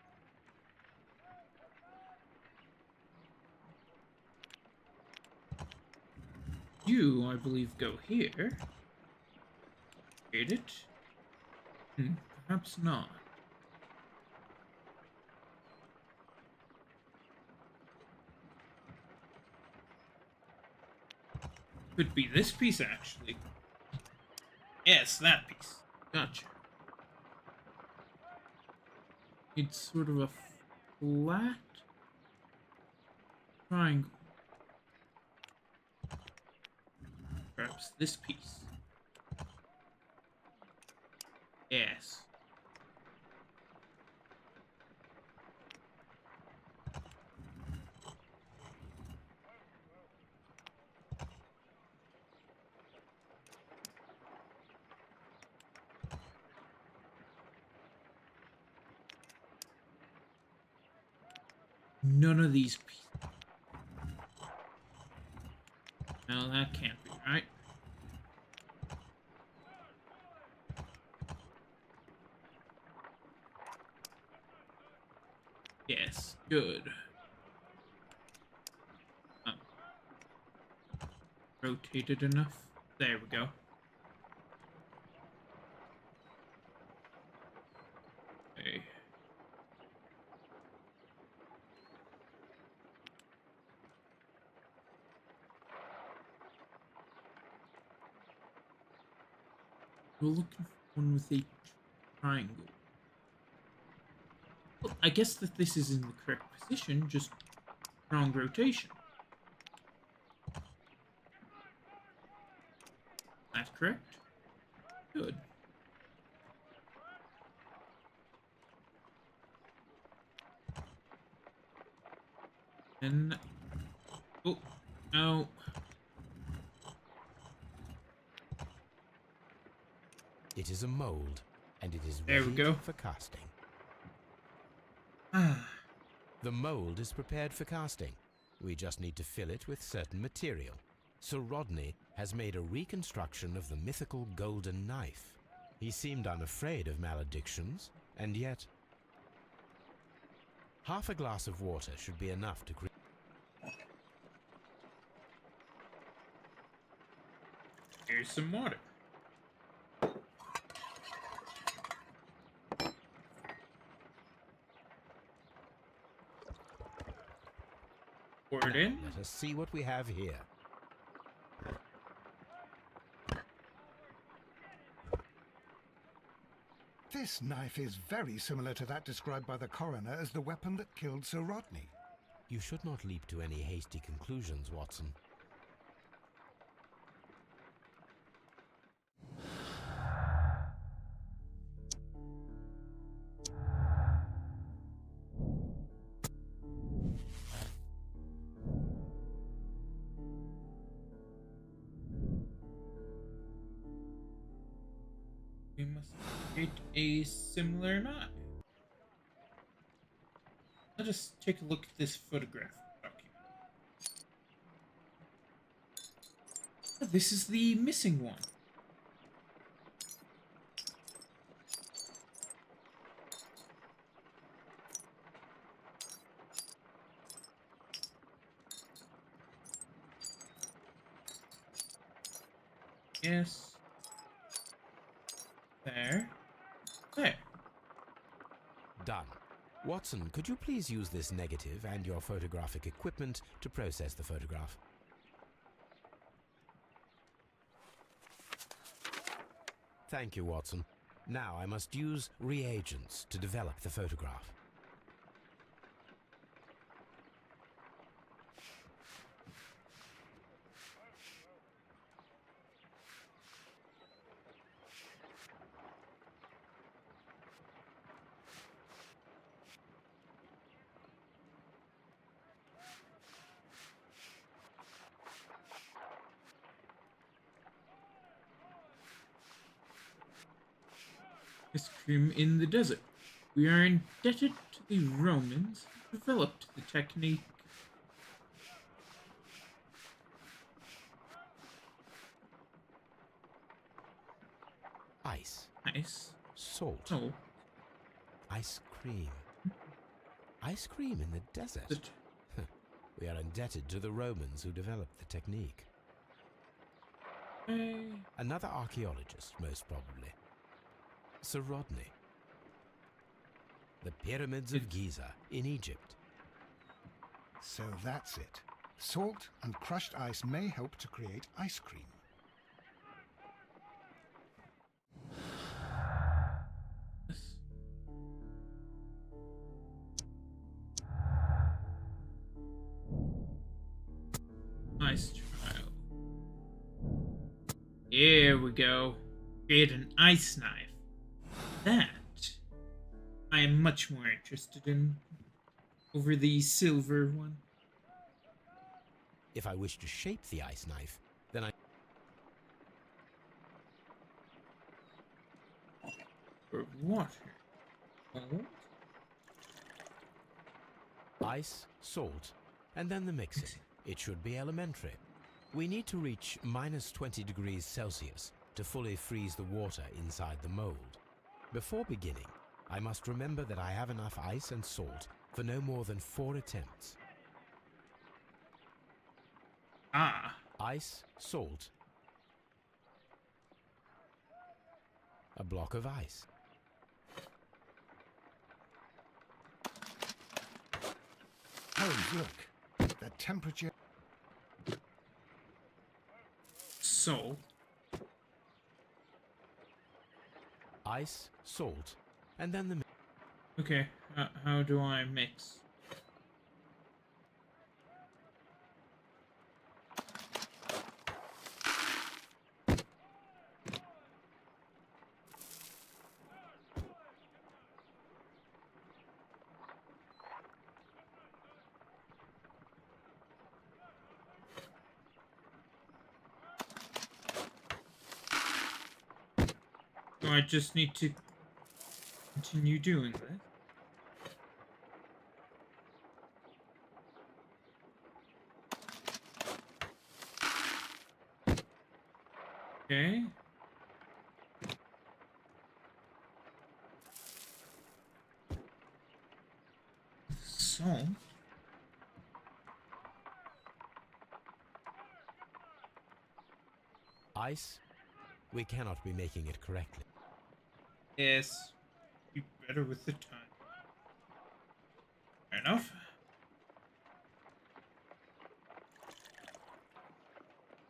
You, I believe, go here. Hit it? Perhaps not. Could be this piece, actually. Yes, that piece. Gotcha. It's sort of a flat triangle. Perhaps this piece. Yes. None of these pieces. No, that can't be right. Yes, good. Rotated enough. There we go. Okay. We're looking for one with a triangle. Well, I guess that this is in the correct position, just wrong rotation. That's correct. Good. And oh no. It is a mold, and it is There we ready go. for casting. Ah, The mold is prepared for casting. We just need to fill it with certain material. Sir Rodney has made a reconstruction of the mythical golden knife. He seemed unafraid of maledictions, and yet... half a glass of water should be enough to create... here's some water. Pour it in. Let us see what we have here. This knife is very similar to that described by the coroner as the weapon that killed Sir Rodney. You should not leap to any hasty conclusions, Watson. We must create a similar knife. Let us take a look at this photograph document. This is the missing one. Yes. There. There. Done. Watson, could you please use this negative and your photographic equipment to process the photograph? Thank you, Watson. Now I must use reagents to develop the photograph. Ice cream in the desert. We are indebted to the Romans who developed the technique. Ice. Ice. Salt. Oh, Ice cream. Ice cream in the desert? that We are indebted to the Romans who developed the technique. Another archaeologist, most probably. Sir Rodney. The Pyramids of Giza in Egypt. So that's it. Salt and crushed ice may help to create ice cream. yes. ice trial. Here we go. Create an ice knife. That I am much more interested in over the silver one. If I wish to shape the ice knife, then I... For water. Hold. Ice, salt, and then the mixing. It should be elementary. We need to reach minus 20 degrees Celsius to fully freeze the water inside the mold. Before beginning, I must remember that I have enough ice and salt for no more than 4 attempts. Ah. Ice, salt, a block of ice. Holmes, look. The temperature... So. Ice, salt, and then the... Okay, how do I mix? So I just need to continue doing this. Okay. Salt. Ice? We cannot be making it correctly. Yes. Be better with the time. Fair enough.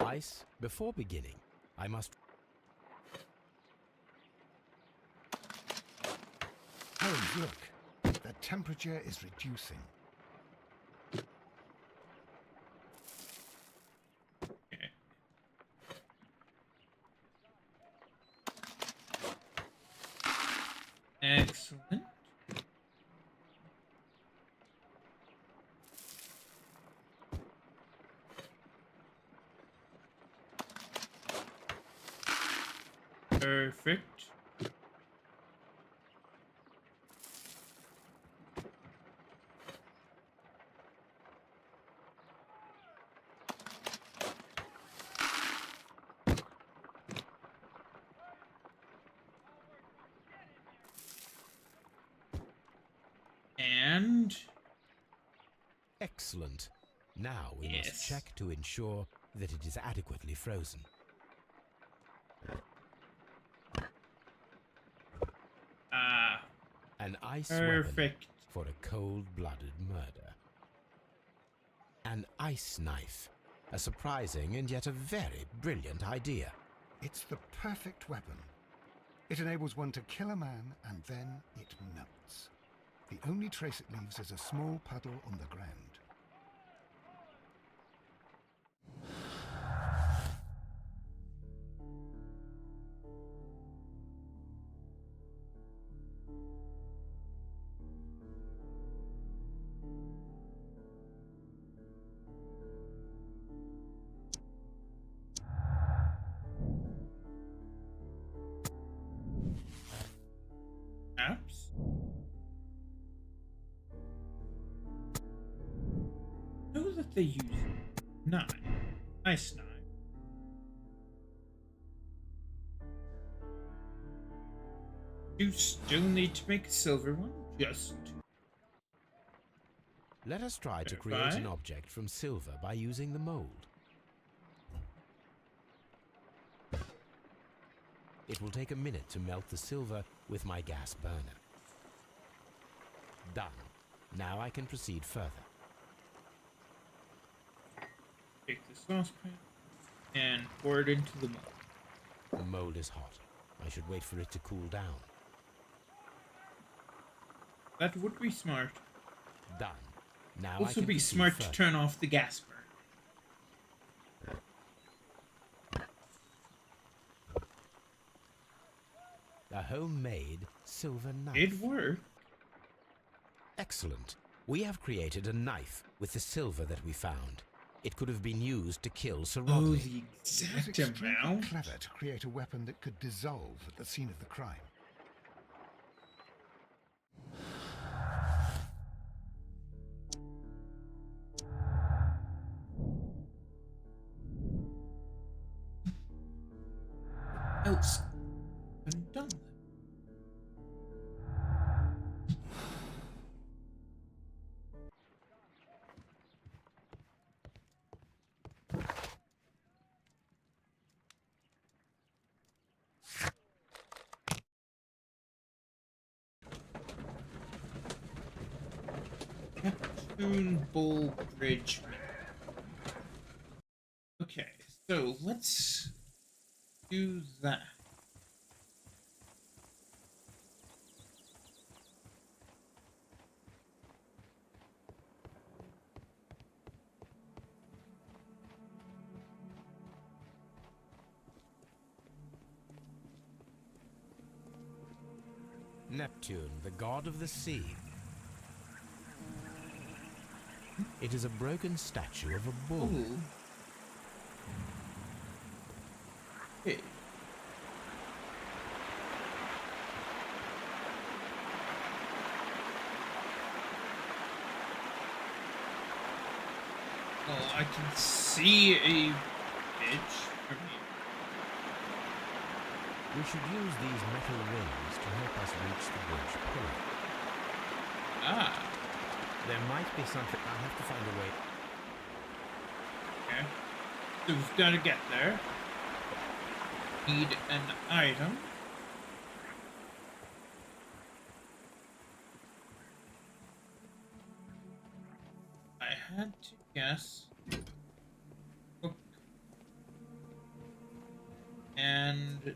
Ice, before beginning, I must... Holmes, look. The temperature is reducing. Okay. Excellent. Perfect. And Excellent. Now we Yes. must check to ensure that it is adequately frozen. An ice weapon perfect. for a cold-blooded murder. An ice knife. A surprising and yet a very brilliant idea. It's the perfect weapon. It enables one to kill a man and then it melts. The only trace it leaves is a small puddle on the ground. Apps. Know that they use knife. Ice knife. You still need to make a silver one? Just. Let us try to create Verify. an object from silver by using the mold. It will take a minute to melt the silver with my gas burner. Done. Now I can proceed further. Take the saucepan and pour it into the mold. The mold is hot. I should wait for it to cool down. That would be smart. Done. Now I Also can be proceed smart further. to turn off the gas burn. a homemade silver knife. It worked. Excellent. We have created a knife with the silver that we found. It could have been used to kill Sir Oh, Rodney. the It was exact extremely amount. clever to create a weapon that could dissolve at the scene of the crime. Else could have done that. Neptune Bull Bridge. Okay, so let's do that. Neptune, the god of the sea. It is a broken statue of a bull. Ooh. Okay. Well, I can see a bitch from here. We should use these metal rings to help us reach the bridge pillar. Ah, There might be something. I have to find a way. okay. So we've got to get there. Need an item. I had to guess. Hook. And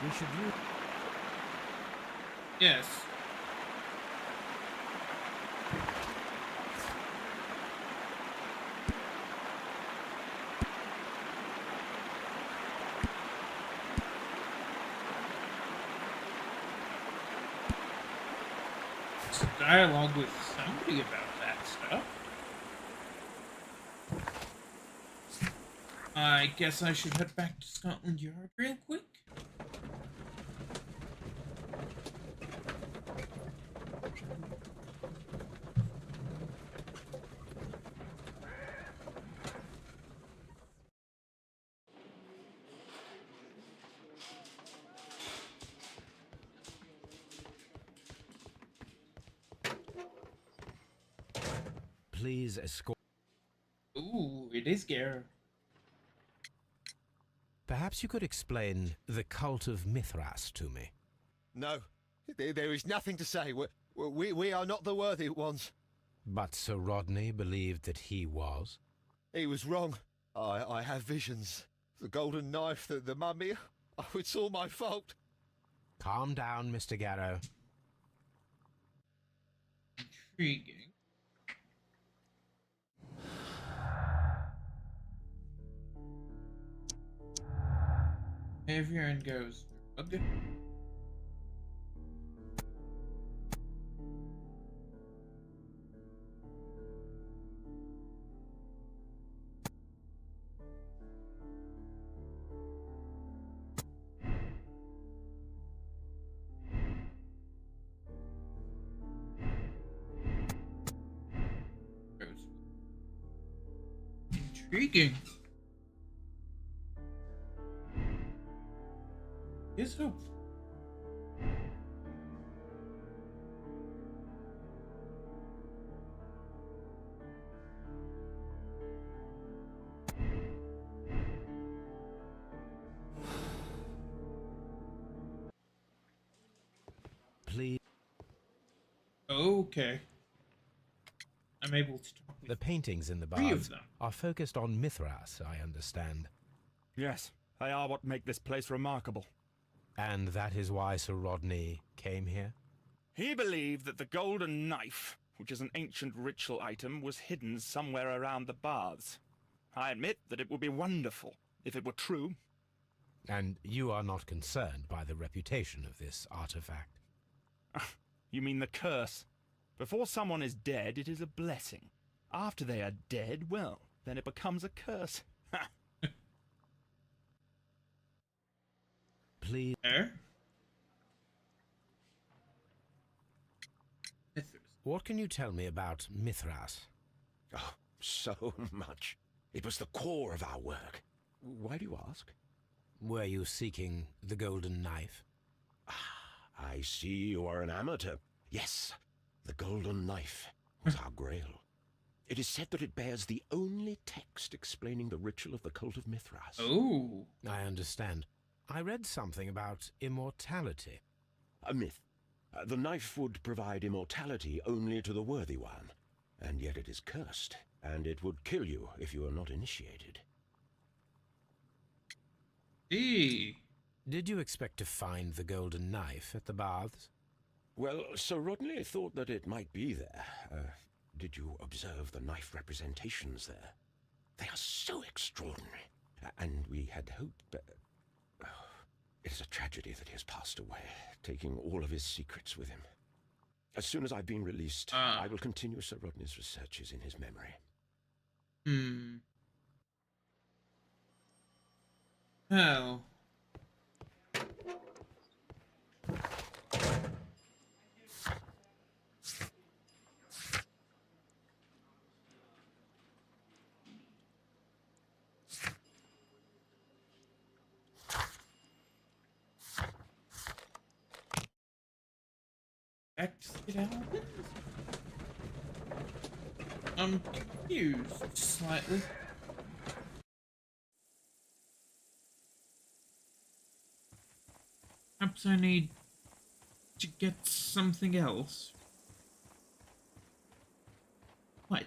We should use. yes. Some dialogue with somebody about that stuff. I guess I should head back to Scotland Yard real quick. Please escort. Ooh, it is Garrow. Perhaps you could explain the cult of Mithras to me. No, there is nothing to say. We are not the worthy ones. But Sir Rodney believed that he was. He was wrong. I have visions. The golden knife, the mummy. Oh, it's all my fault. Calm down, Mr. Garrow. Intriguing. Avian goes drug. Goes. Intriguing. Here's hope. Please. Okay. I'm able to talk with The paintings in the three of baths them. are focused on Mithras, I understand. Yes, they are what make this place remarkable. And that is why Sir Rodney came here? He believed that the golden knife, which is an ancient ritual item, was hidden somewhere around the baths. I admit that it would be wonderful if it were true. And you are not concerned by the reputation of this artifact? You mean the curse? Before someone is dead, it is a blessing. After they are dead, well, then it becomes a curse. Please. There. Mithras. What can you tell me about Mithras? Oh, so much. It was the core of our work. Why do you ask? Were you seeking the golden knife? I see you are an amateur. Yes, the golden knife was our grail. It is said that it bears the only text explaining the ritual of the cult of Mithras. Oh. I understand. I read something about immortality. A myth. The knife would provide immortality only to the worthy one, and yet it is cursed, and it would kill you if you are not initiated. Gee. Did you expect to find the golden knife at the baths? Well, Sir Rodney thought that it might be there. Did you observe the knife representations there? They are so extraordinary. And we had hoped, but... it is a tragedy that he has passed away, taking all of his secrets with him. As soon as I've been released, I will continue Sir Rodney's researches in his memory. Oh. Activate Albans? I'm confused slightly. Perhaps I need to get something else. What?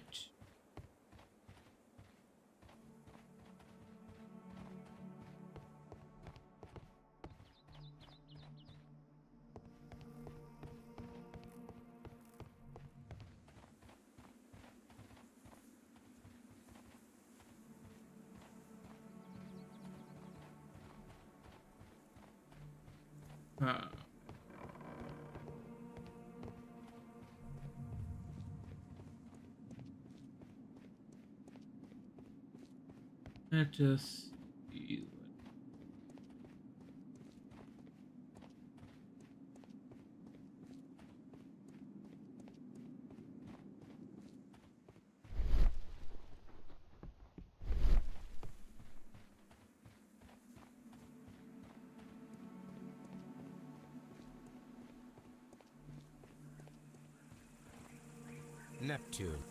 Let us see. Neptune.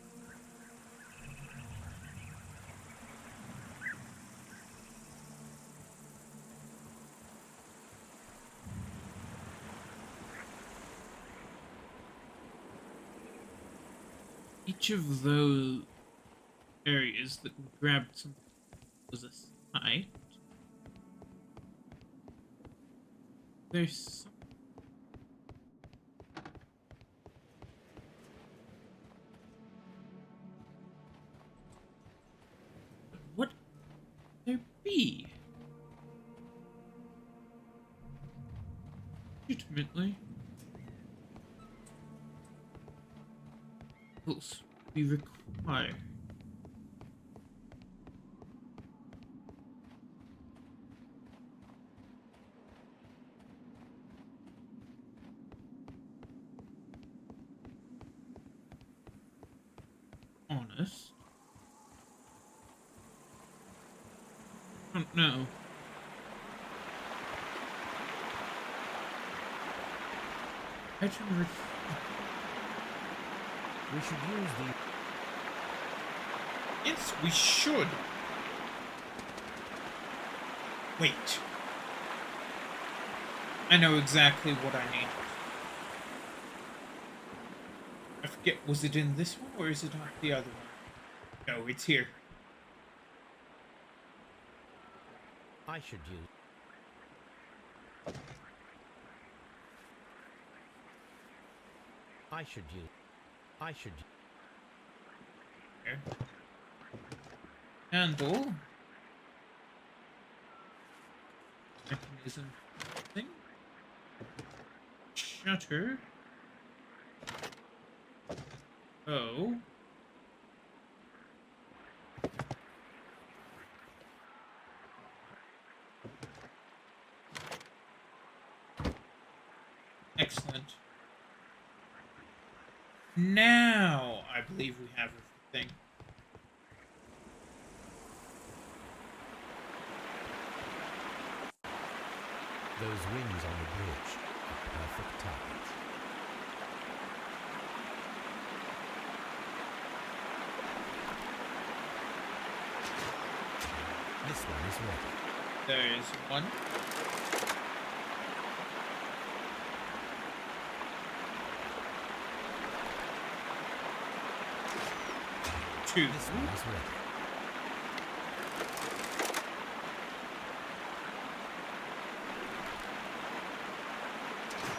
Each of those areas that we grabbed something was a site. There's some... What could there be? Legitimately. Else we require. Honest. Don't know. I should We should use the... Yes, we should. Wait. I know exactly what I need. Yeah, was it in this one or is it on the other one? No, it's here. I should use. I should use. I should. Here. Handle. Mechanism thing. Shutter. Oh. Excellent. Now, I believe we have everything. Those wings on the bridge are perfect targets. This one is ready. There is one. Two. This one is ready.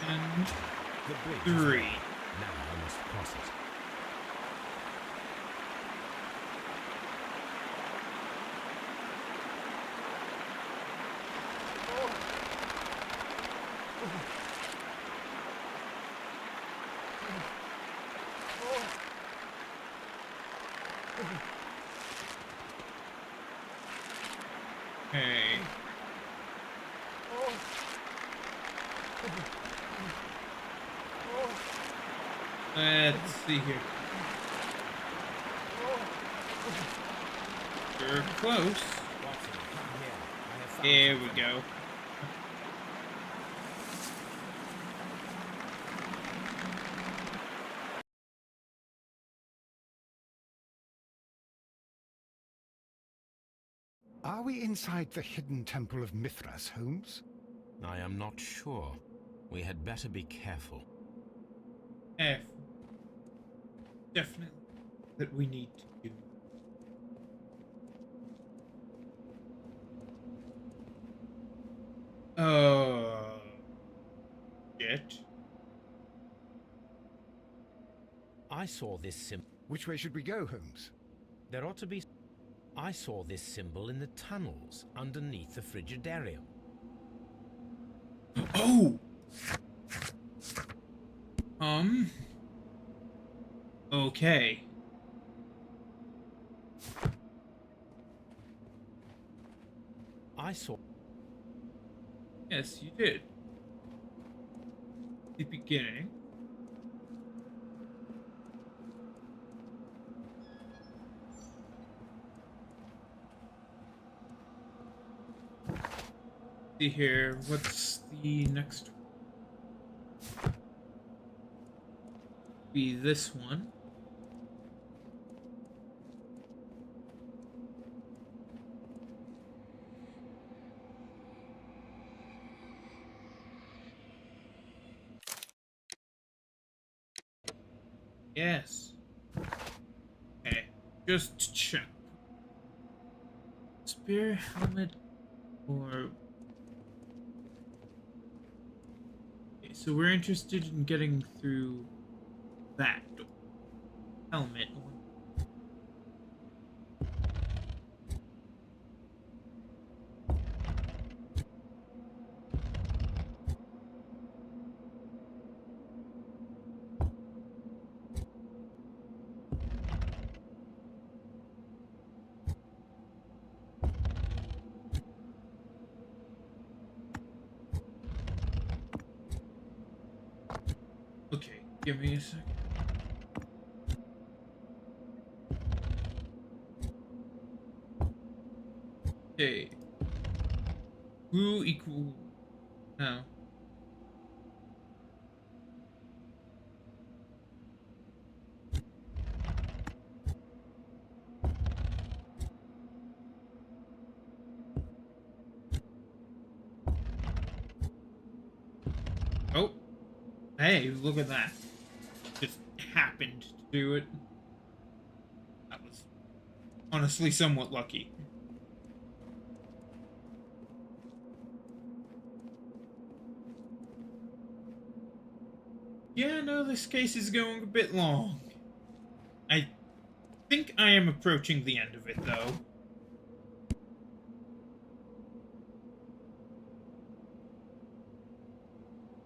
And The bridge is three. ready. Now I must cross it. Okay. Let's see here. We're close. Watson, come here. I have found Here we something. go. Are we inside the hidden temple of Mithras, Holmes? I am not sure. We had better be careful. F. Definitely that we need to do. Shit. I saw this symbol. Which way should we go, Holmes? There ought to be. I saw this symbol in the tunnels underneath the Frigidarium. Oh! Okay. I saw. Yes, you did. The beginning. See here, what's the next one? Be this one. Yes. Okay, just to check. Spear, helmet, or... Okay, so we're interested in getting through that door. Helmet. Okay, give me a second. Okay. Blue equal... No. Oh. Hey, look at that. Just happened do it. That was honestly somewhat lucky. Yeah, no, this case is going a bit long. I think I am approaching the end of it, though.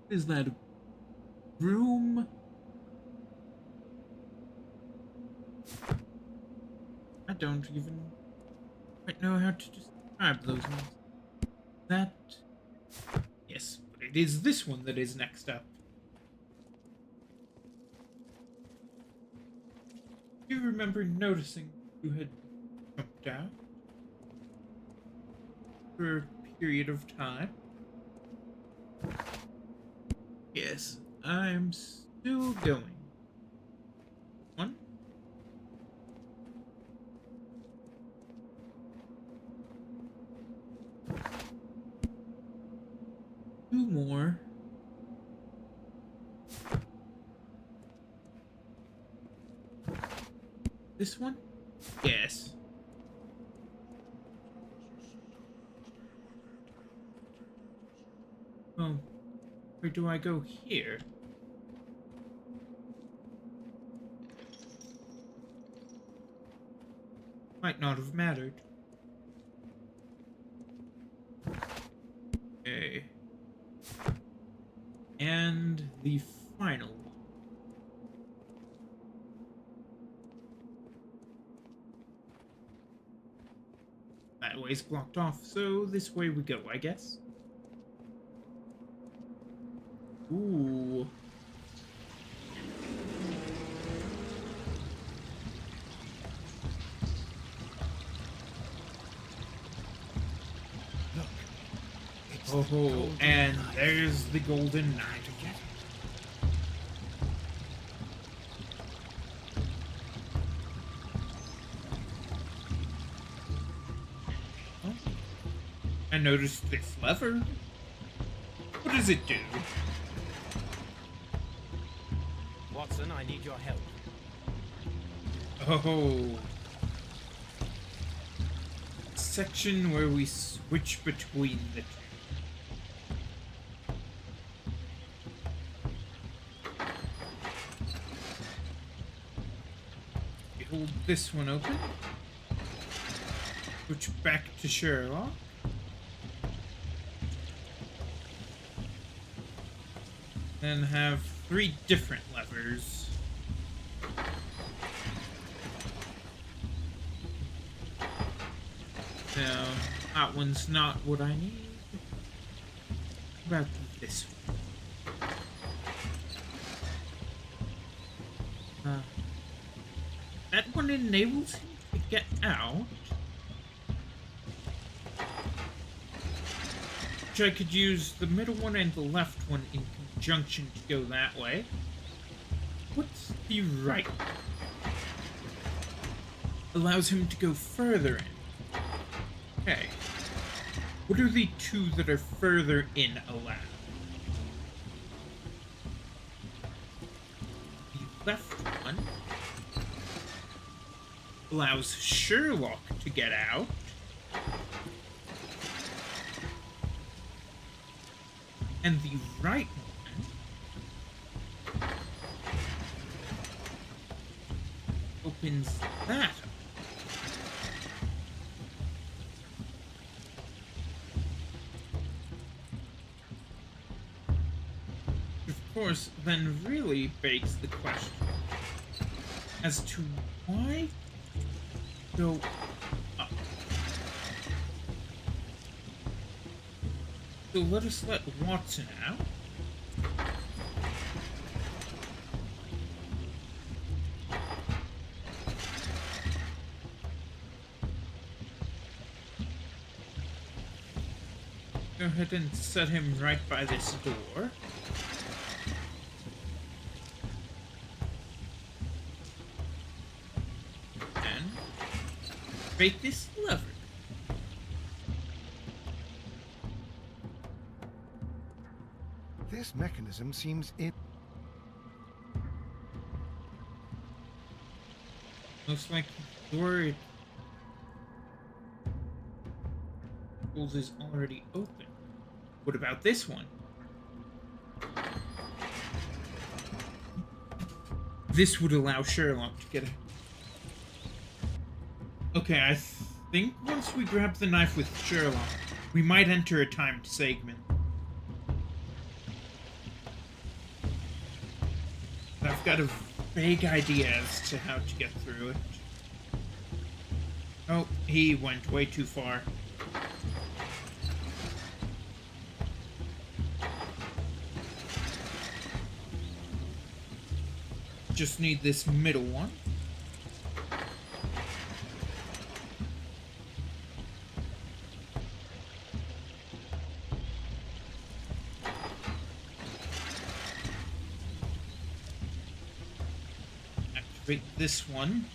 Is that a room? I don't even quite know how to describe those ones. That... Yes, but it is this one that is next up. Do you remember noticing you had jumped out? For a period of time? Yes, I'm still going. One. Two more. This one? Yes. Well, where do I go here? Might not have mattered. Okay. And the final one. That way's blocked off, so this way we go, I guess. Ooh. Look. It's the Oh, golden and knife. there's the golden knife. Oh. I noticed this lever. What does it do? Watson, I need your help. Oh. Section where we switch between the two. You hold this one open. Switch back to Sherlock. Then have 3 different levers. No, that one's not what I need. What about this one? That one enables him to get out. Which I could use the middle one and the left one in conjunction to go that way. What's the right one? Allows him to go further in. Okay. What are the 2 that are further in allowed? The left one allows Sherlock to get out. And the right one opens that up. Of course, then really begs the question as to why go up. So let us let Watson out. Go ahead and set him right by this door. And break this lever. This mechanism seems Looks like the door is already open. What about this one? This would allow Sherlock to get a... Okay, I think once we grab the knife with Sherlock, we might enter a timed segment. I've got a vague idea as to how to get through it. Oh, he went way too far. Just need this middle one. Activate this one.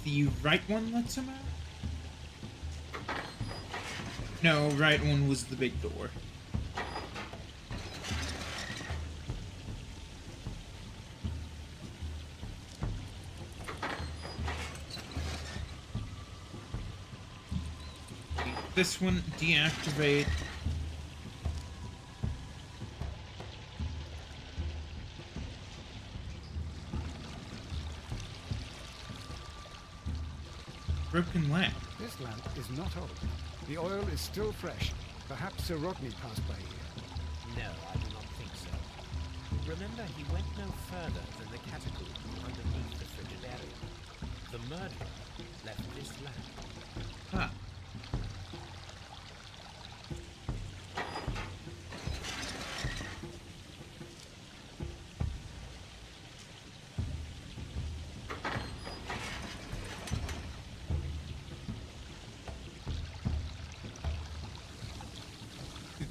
The right one lets him out? No, right one was the big door. This one, deactivate. Broken lamp. This lamp is not old. The oil is still fresh. Perhaps Sir Rodney passed by here. No, I do not think so. Remember, he went no further than the catacomb underneath the frigidarium. The murderer left this lamp. Ah.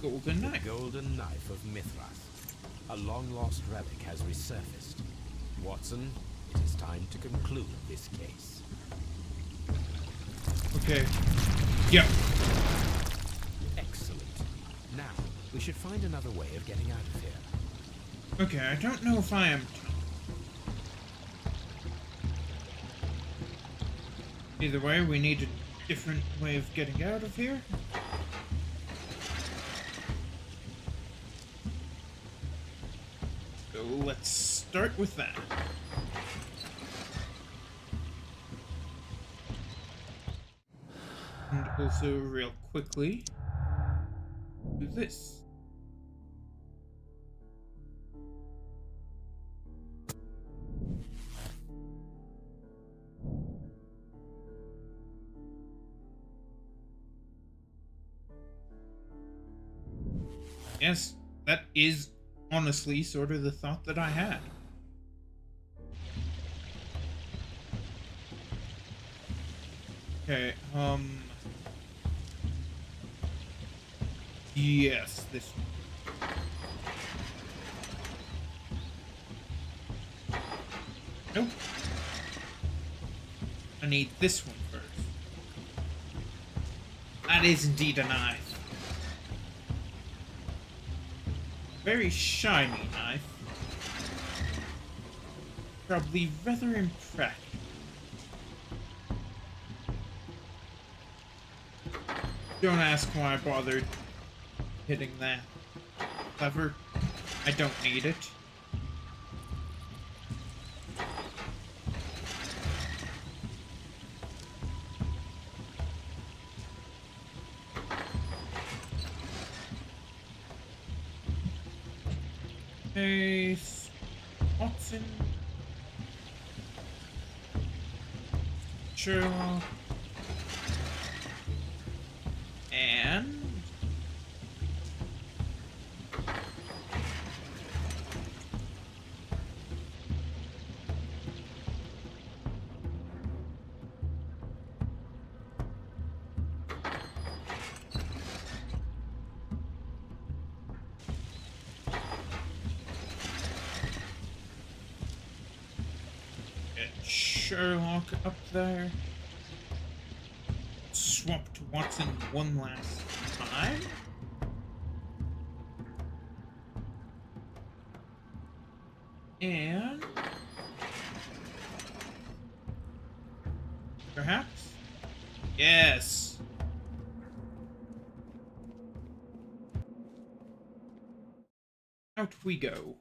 Golden knife. The golden knife of Mithras. A long-lost relic has resurfaced. Watson, it is time to conclude this case. Okay. Yep. Excellent. Now, we should find another way of getting out of here. Okay, I don't know if I am... Either way, we need a different way of getting out of here. So let's start with that. And also, real quickly, do this. Yes, that is honestly sort of the thought that I had. Okay, yes, this one. Nope. I need this one first. That is indeed a knife. Very shiny knife. Probably rather impractical. Don't ask why I bothered hitting that lever. I don't need it. Hey, Watson. Sherlock. And... Sherlock up there. Swap to Watson one last time. And perhaps? Yes. Out we go.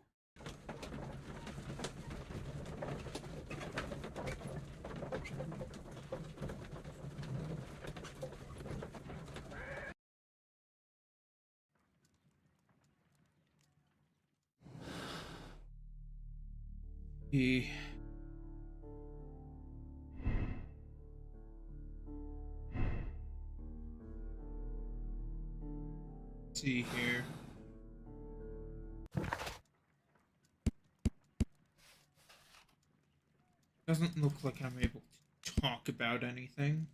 Let's see here. Doesn't look like I'm able to talk about anything.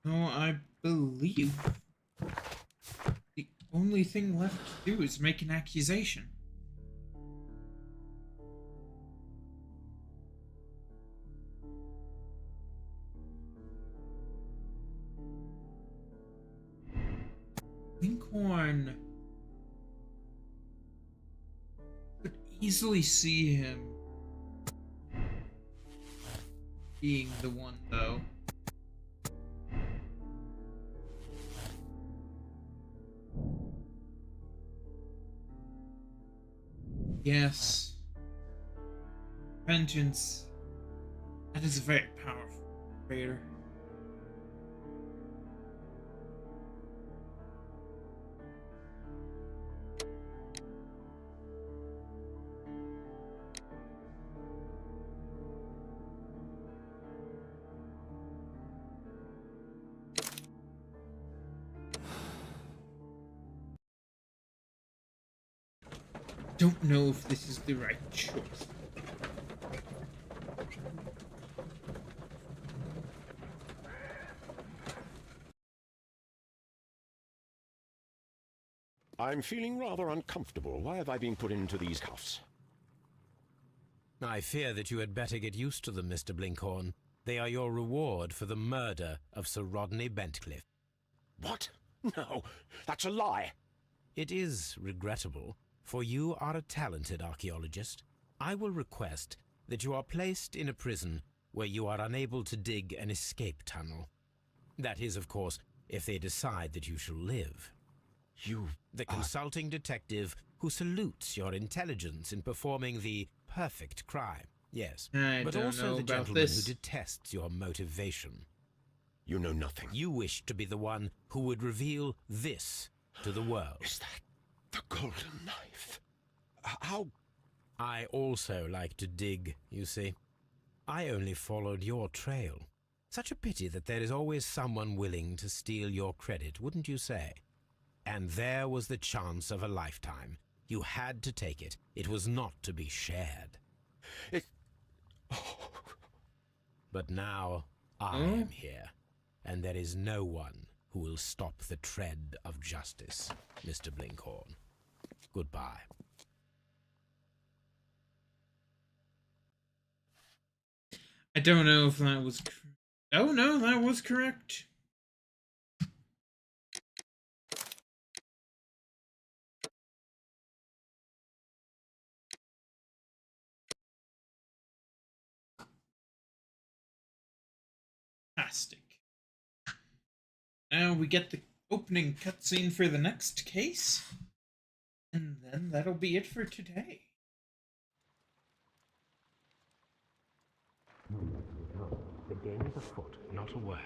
No, I believe the only thing left to do is make an accusation. Lincoln could easily see him being the one, though. Yes. Vengeance. That is very powerful, Vader. Don't know if this is the right choice. I'm feeling rather uncomfortable. Why have I been put into these cuffs? I fear that you had better get used to them, Mr. Blinkhorn. They are your reward for the murder of Sir Rodney Bentcliffe. What? No, that's a lie. It is regrettable, for you are a talented archaeologist. I will request that you are placed in a prison where you are unable to dig an escape tunnel. That is, of course, if they decide that you shall live. The consulting detective who salutes your intelligence in performing the perfect crime. Yes, but also the gentleman who detests your motivation. You know nothing. You wish to be the one who would reveal this to the world. Is that the golden knife? How? I also like to dig, you see. I only followed your trail. Such a pity that there is always someone willing to steal your credit, wouldn't you say? And there was the chance of a lifetime. You had to take it. It was not to be shared. But now I am here, and there is no one who will stop the tread of justice, Mr. Blinkhorn. Goodbye. I don't know if that was... Oh no, that was correct. Fantastic. Now we get the opening cutscene for the next case. And then that'll be it for today. The game is afoot, not a word.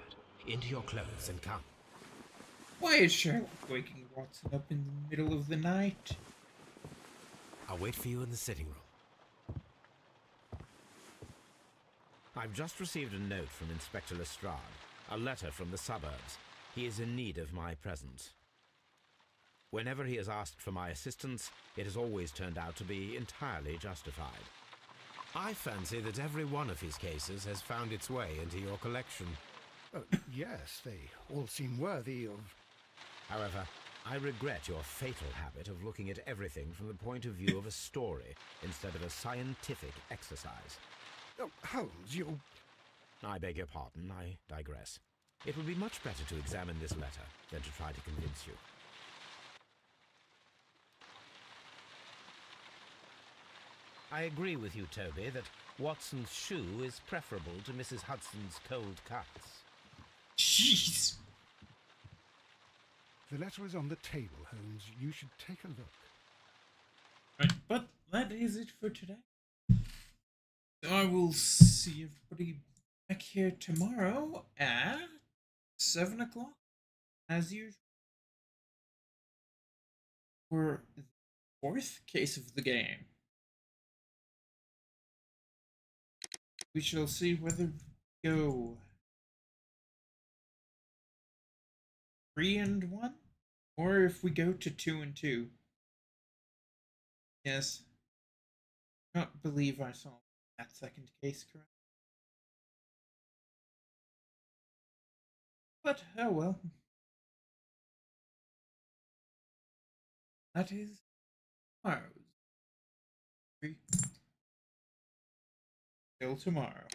Into your clothes and come. Why is Sherlock waking Watson up in the middle of the night? I'll wait for you in the sitting room. I've just received a note from Inspector Lestrade, a letter from the suburbs. He is in need of my presence. Whenever he has asked for my assistance, it has always turned out to be entirely justified. I fancy that every one of his cases has found its way into your collection. Yes, they all seem worthy of... However, I regret your fatal habit of looking at everything from the point of view of a story instead of a scientific exercise. Oh, Holmes, you... I beg your pardon, I digress. It would be much better to examine this letter than to try to convince you. I agree with you, Toby, that Watson's shoe is preferable to Mrs. Hudson's cold cuts. Jeez. The letter is on the table, Holmes. You should take a look. Right, but that is it for today. So I will see everybody back here tomorrow at 7 o'clock, as usual, for the fourth case of the game. We shall see whether we go 3-1, or if we go to 2-2. Yes. I can't believe I saw that second case correct. But, oh well. That is tomorrow's. Till tomorrow.